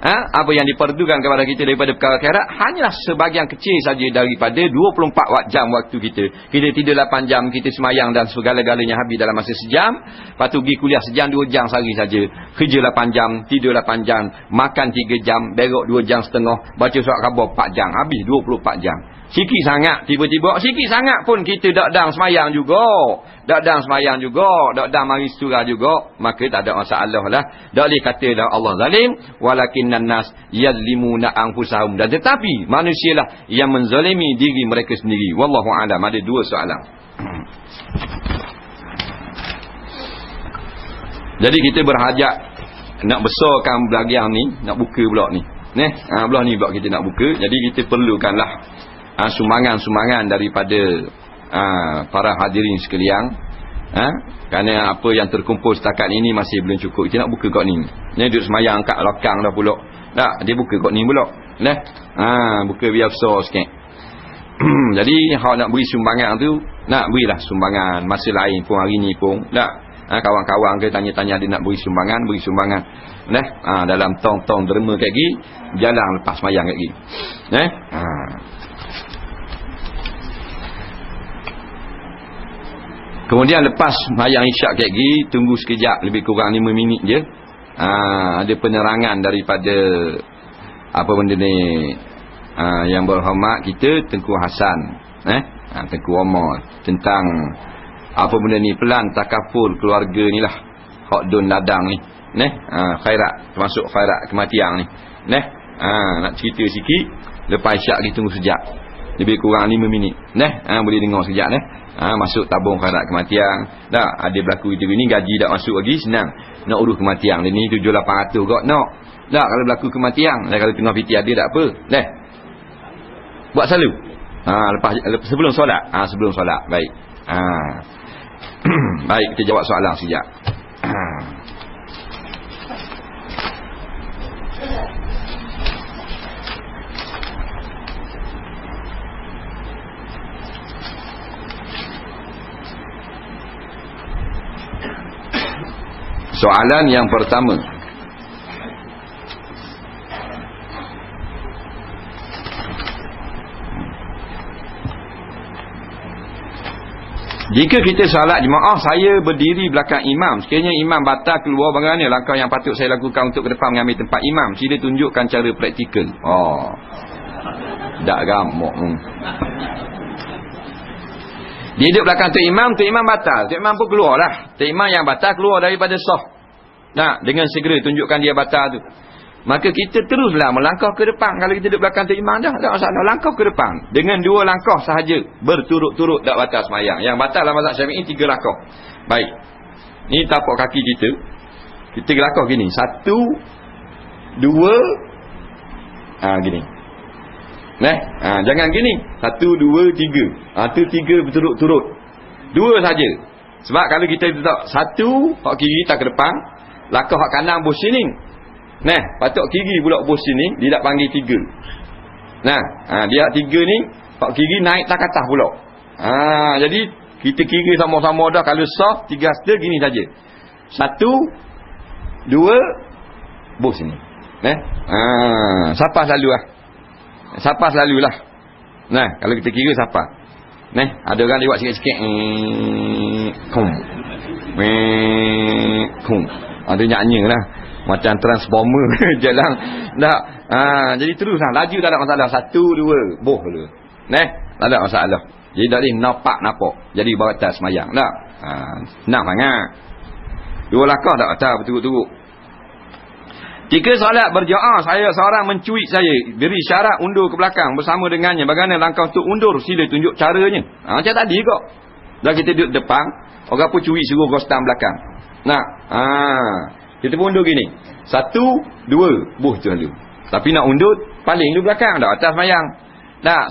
Apa yang diperlukan kepada kita daripada perkara akhirat hanyalah sebahagian kecil saja daripada 24 jam waktu kita. Kita tidur 8 jam, kita semayang dan segala-galanya habis dalam masa sejam. Lepas tu pergi kuliah sejam 2 jam sehari saja. Kerja 8 jam, tidur 8 jam, makan 3 jam, berok 2 jam setengah, baca surat khabar 4 jam, habis 24 jam. Sikit sangat, tiba-tiba sikit sangat pun kita dakdang semayang juga. Dakdang semayang juga, dakdang mari surah juga, maka tak ada masalah lah. Tak boleh kata dah Allah zalim, walakinnan nas yazlimuna anfusahum. Dan tetapi manusialah yang menzalimi diri mereka sendiri. Wallahu a'lam. Ada 2 soalan. Jadi kita berhajat nak besarkan bahagian ni, nak buka pula ni. Belah ni pula kita nak buka. Jadi kita perlukanlah sumbangan-sumbangan daripada para hadirin sekalian. Kerana apa yang terkumpul setakat ini masih belum cukup. Kita nak buka kat ni. Ni duduk semayang kat belakang dah pula. Tak, dia buka kat ni pula. Buka biar besar sikit. Jadi hak nak beri sumbangan tu, nak berilah sumbangan masa lain pun, hari ni pun tak. Kawan-kawan ke tanya-tanya dia nak beri sumbangan. Dalam tong-tong derma kat gi, jalan lepas sembahyang kat gi. Kemudian lepas sembahyang isyak kat gi, tunggu sekejap, lebih kurang 5 minit je. Ada penerangan daripada apa benda ni, yang berhormat kita Tengku Hasan, Tengku Omar, tentang apa benda ni, pelan takaful keluarga ni lah, hak don ladang ni, khairat, termasuk khairat kematian ni, nak cerita sikit. Lepas isyak kita tunggu sekejap, lebih kurang 5 minit, boleh dengar sekejap, masuk tabung khairat kematian. Dah ada berlaku itu ni, gaji tak masuk lagi, senang nak urus kematian dia ni 7-800 kot nak. Dah kalau berlaku kematian, kalau tengah piti ada tak apa, buat selalu. Lepas sebelum solat, sebelum solat. Baik. Baik, kita jawab soalan sekejap. Soalan yang pertama, jika kita salat jemaah, saya berdiri belakang imam, sekiranya imam batal keluar, bagaimana langkah yang patut saya lakukan untuk ke depan mengambil tempat imam? Sila tunjukkan cara praktikal. Tak gamuk. Dia duduk belakang Tok Imam batal, Tok Imam pun keluar lah. Tok Imam yang batal keluar daripada sah. Dengan segera tunjukkan dia batal tu. Maka kita teruslah melangkah ke depan. Kalau kita duduk belakang Tok Imam dah, tak masalah, langkah ke depan. Dengan 2 langkah sahaja, berturut-turut tak batal semayang. Yang batal dalam mazhab Syafi'i 3 langkah. Baik. Ni tapak kaki kita. Kita langkah gini. 1, 2, gini. Jangan gini 1, 2, 3. Tu 3 berturut-turut. 2 saja. Sebab kalau kita letak 1 hak kiri tak ke depan, langkah hak kanan bos sini. Patut kiri pula bos sini, dia tak panggil 3. Dia 3 ni hak kiri naik tak atas pula. Jadi kita kiri sama-sama dah. Kalau sah 3 serta gini saja. 1, 2 bos sini. Siapa selalu lah. Sapa selalulah. Kalau kita kira sapa. Ada orang dia buat sikit-sikit. Dia nyanyi lah. Macam transformer jalan. Jadi teruslah. Laju tak ada masalah. 1, 2. Boh dulu. Tak ada masalah. Jadi tak boleh nampak. Jadi batal semayang. Nak sangat. 2 langkah tak batal berturut-turut. Jika solat berjamaah, saya seorang mencuit saya, beri syarat undur ke belakang bersama dengannya. Bagaimana langkah untuk undur? Sila tunjuk caranya. Macam tadi kok. Dah kita duduk depan, orang pun cuit suruh gostam belakang. Kita pun undur gini. 1, 2, buh tu lalu. Tapi nak undur, paling dulu belakang. Dah atas mayang.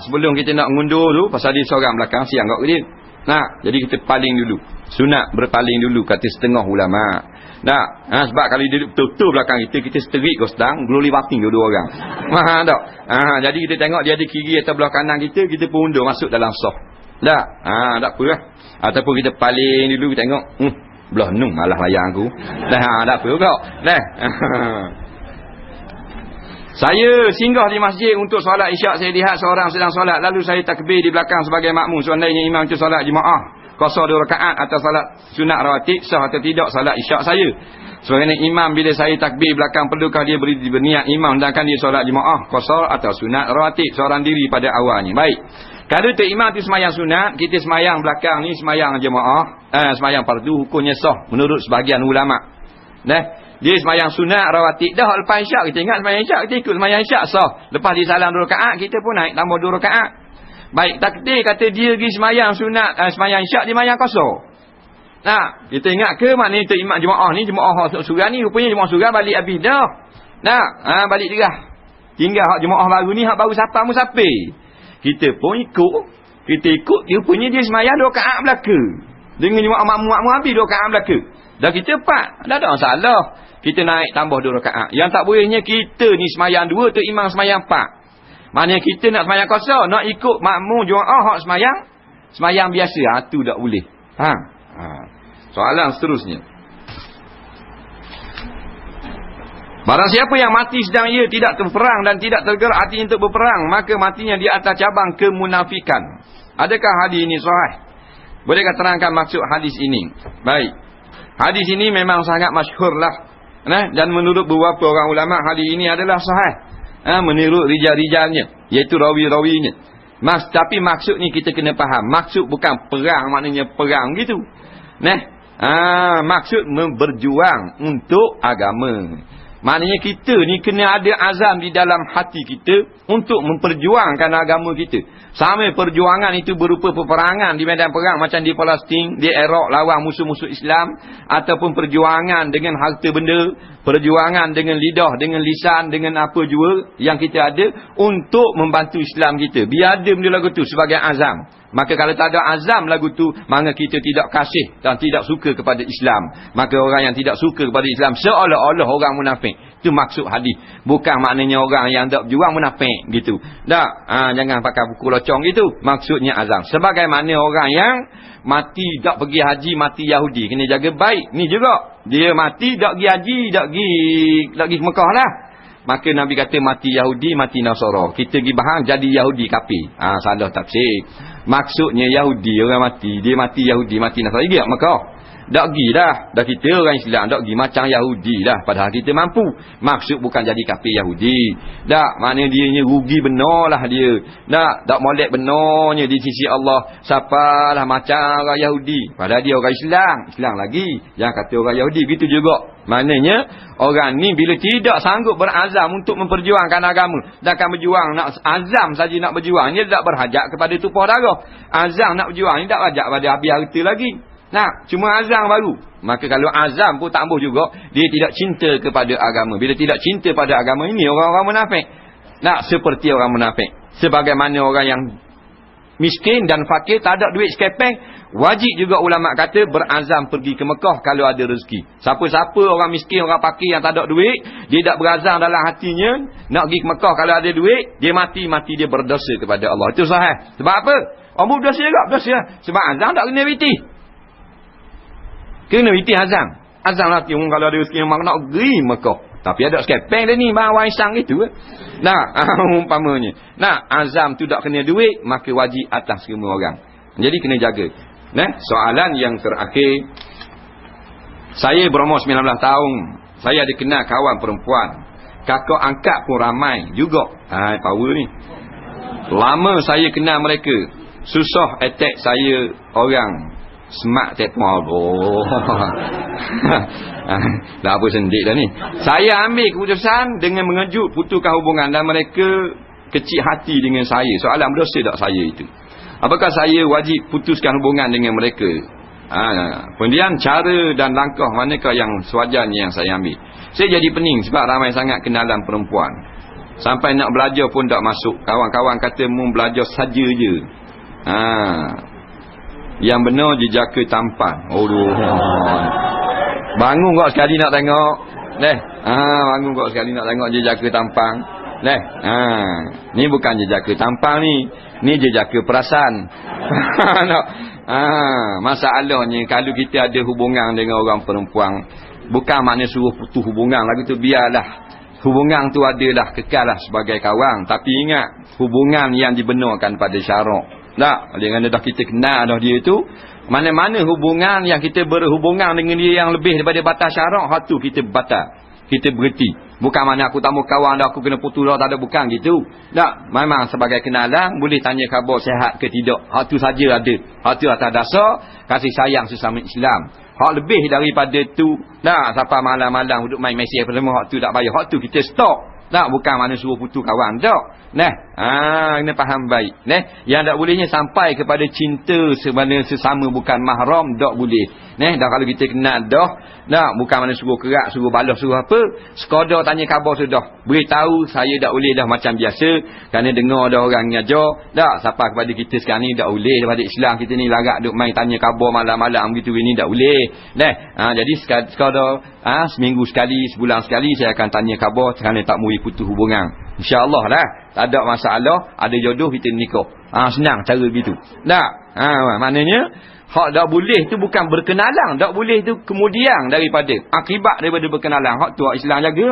Sebelum kita nak undur tu, pasal dia seorang belakang, siang kat dia. Jadi kita paling dulu. Sunat berpaling dulu, kata setengah ulama'. Sebab kalau dia betul-betul belakang kita seterik kau sedang glori bating dua-dua orang. Jadi kita tengok dia ada kiri atau belah kanan kita pun undur masuk dalam sah. Tak apa lah. Ataupun kita paling dulu, kita tengok belah nung malah layang aku. Tak apa kau. Saya singgah di masjid untuk solat isyak. Saya lihat seorang sedang solat, lalu saya takbir di belakang sebagai makmum. Seandainya imam itu solat jemaah qasar 2 rakaat atau salat sunat rawatib, sah atau tidak salat isyak saya? Sebagaimana imam bila saya takbir belakang, perlukah dia berniat imam sedangkan dia solat jemaah qasar atau sunat rawatib seorang diri pada awalnya? Baik. Kalau tu imam tu semayang sunat, kita semayang belakang ni semayang jemaah, semayang fardu, hukumnya sah menurut sebahagian ulama. Dia semayang sunat rawatib dah lepas isyak, kita ingat semayang isyak, kita ikut semayang isyak sah. Lepas dia salam 2 rakaat, kita pun naik tambah 2 rakaat. Baik, takdir kata dia pergi semayang sunat, semayang isyak, dia semayang qasar. Kita ingat ke maknanya tu imam jemaah ni, jemaah surah ni, rupanya jemaah surah balik habis dah. Balik derah. Tinggal hak jemaah baru ni, hak baru siapa musafir. Kita pun ikut. Dia rupanya dia semayang 2 rakaat belaka. Dengan jemaah makmum habis 2 rakaat belaka. Dah kita 4. Tak ada masalah. Kita naik tambah 2 rakaat. Yang tak bolehnya kita ni semayang 2, tu imam semayang 4. Maknanya kita nak sembahyang qasar, nak ikut makmum jemaah hak sembahyang biasa, tu tak boleh. Soalan seterusnya. Barang siapa yang mati sedang ia tidak berperang dan tidak tergerak hati untuk berperang, maka matinya di atas cabang kemunafikan. Adakah hadis ini sahih? Bolehkah terangkan maksud hadis ini? Baik. Hadis ini memang sangat masyhurlah. Dan menurut beberapa orang ulama hadis ini adalah sahih. Menurut rijal-rijalnya, iaitu rawi-rawinya. Tapi maksud ni kita kena faham. Maksud bukan perang, maknanya perang gitu. Maksud berjuang untuk agama. Maknanya kita ni kena ada azam di dalam hati kita untuk memperjuangkan agama kita. Sama perjuangan itu berupa peperangan di medan perang macam di Palestin, di Iraq lawan musuh-musuh Islam, ataupun perjuangan dengan harta benda, perjuangan dengan lidah, dengan lisan, dengan apa jua yang kita ada untuk membantu Islam kita. Biar ada benda lagu tu sebagai azam. Maka kalau tak ada azam lagu tu, maka kita tidak kasih dan tidak suka kepada Islam. Maka orang yang tidak suka kepada Islam seolah-olah orang munafik. Itu maksud hadis. Bukan maknanya orang yang tak berjuang munafik gitu. Tak. Jangan pakai buku locong gitu. Maksudnya azam. Sebagaimana orang yang mati tak pergi haji, mati Yahudi, kena jaga baik. Ni juga. Dia mati tak pergi haji, tak pergi ke Mekah lah. Maka Nabi kata mati Yahudi, mati Nasara. Kita pergi bahang jadi Yahudi kafir. Salah tafsir. Maksudnya Yahudi orang mati, dia mati Yahudi, mati Nasara. Pergi tak Mekah? Tak pergi dah. Dah kita orang Islam tak pergi macam Yahudi dah. Padahal kita mampu. Maksud bukan jadi kafir Yahudi. Tak, maknanya dia rugi benar lah dia. Tak molek benarnya di sisi Allah. Siapalah macam orang Yahudi. Padahal dia orang Islam. Islam lagi. Yang kata orang Yahudi. Begitu juga. Maknanya orang ni bila tidak sanggup berazam untuk memperjuangkan agama, dan akan berjuang nak azam saja nak berjuang, dia tak berhajat kepada tumpah darah. Azam nak berjuang ni tak berhajat pada habis harta lagi. Cuma azam baru. Maka kalau azam pun tak ambuh juga, dia tidak cinta kepada agama. Bila tidak cinta pada agama ini, orang-orang munafik. Seperti orang munafik. Sebagaimana orang yang miskin dan fakir, tak ada duit sekepeng, wajib juga ulama kata berazam pergi ke Mekah kalau ada rezeki. Siapa-siapa orang miskin, orang fakir yang tak ada duit, dia tak berazam dalam hatinya nak pergi ke Mekah kalau ada duit, dia mati dia berdosa kepada Allah. Itu sahih. Sebab apa? Orang berdosa juga, berdosa. Sebab azam tak kena riti. Kena riti azam. Azam lah kalau ada rezeki yang nak pergi Mekah. Tapi ada sekepeng dia ni, bawa isang itu. Umpamanya. Azam tu tak kena duit, maka wajib atas semua orang. Jadi kena jaga. Soalan yang terakhir. Saya berumur 19 tahun. Saya ada kenal kawan perempuan. Kakak angkat pun ramai juga. Power ni. Lama saya kenal mereka. Susah attack saya orang smart teknologi. Dah apa sendik dah ni. Saya ambil keputusan dengan mengejut putuskan hubungan, dan mereka kecil hati dengan saya. Soalan berdosa tak saya itu? Apakah saya wajib putuskan hubungan dengan mereka? Kemudian cara dan langkah manakah yang sewajarnya yang saya ambil? Saya jadi pening sebab ramai sangat kenalan perempuan. Sampai nak belajar pun tak masuk. Kawan-kawan kata mu belajar saja je. Yang benar jejaka tampan. Bangun kau sekali nak tengok. Bangun kau sekali nak tengok jejaka tampang. Ni bukan jejaka tampang ni. Ni jejaka perasaan. Masalahnya kalau kita ada hubungan dengan orang perempuan, bukan makna suruh putus hubungan lagi tu, biarlah. Hubungan tu adalah kekallah sebagai kawan. Tapi ingat, hubungan yang dibenarkan pada syarak. Dengan dah kita kenal dah dia tu, mana-mana hubungan yang kita berhubungan dengan dia yang lebih daripada batas syarak, hak tu kita batal, kita berhenti. Bukan mana aku tak mau kawan dah, aku kena putus dah, tak ada, bukan gitu. Memang sebagai kenalan boleh tanya khabar sihat ke tidak, hak tu saja ada. Hak tu atas dasar kasih sayang sesama Islam. Hak lebih daripada tu siapa malam-malam duduk main mesej apa semua, hak tu tak payah. Hak tu kita stop. Bukan mana suruh putus kawan tak. Kena faham baik. Yang tak bolehnya sampai kepada cinta sebenarnya sesama bukan mahram, tak boleh. Dah kalau kita kenal dah, bukan mana suruh kerak, suruh balas, suruh apa, sekadar tanya khabar sudah. Beritahu saya tak boleh dah macam biasa, kerana dengar dah orang ngajar. Siapa kepada kita sekarang ni tak boleh daripada Islam kita ni larat duk main tanya khabar malam-malam gitu, ini tak boleh. Jadi sekadar seminggu sekali, sebulan sekali saya akan tanya khabar kerana tak mau putus hubungan. InsyaAllah lah. Tak ada masalah. Ada jodoh kita nikah. Senang cara begitu. Tak? Maknanya, hak tak boleh tu bukan berkenalan. Tak boleh tu kemudian daripada. Akibat daripada berkenalan. Hak tu hak Islam jaga.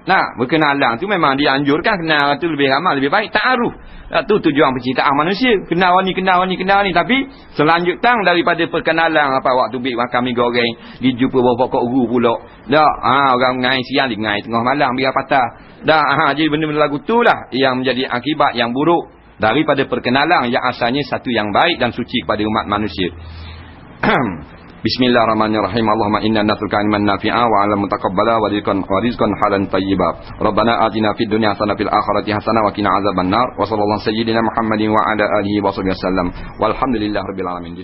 Nah, berkenalan tu memang dianjurkan. Kenal tu lebih ramai, lebih baik. Ta'aruf. Tu tujuan percintaan manusia. Kenal ni. Tapi selanjutnya daripada perkenalan apa waktu bik makan mi goreng, dia jumpa bawa-bawa guru pula. Dak, orang ngai siang dia ngai tengah malam biar patah. Dak, jadi benda-benda lagu tu lah yang menjadi akibat yang buruk daripada perkenalan yang asalnya satu yang baik dan suci kepada umat manusia. Bismillahirrahmanirrahim. Allahumma inna nas'aluka ilman nafi'a wa 'ilman mutaqabbala wa rizqan halan thayyiba. Rabbana atina fid dunya hasanah fil akhirati hasanah wa qina adzaban nar. Wa sallallahu sayyidina Muhammadin wa ala alihi wa sahbihi wasallam. Walhamdulillahirabbil alamin.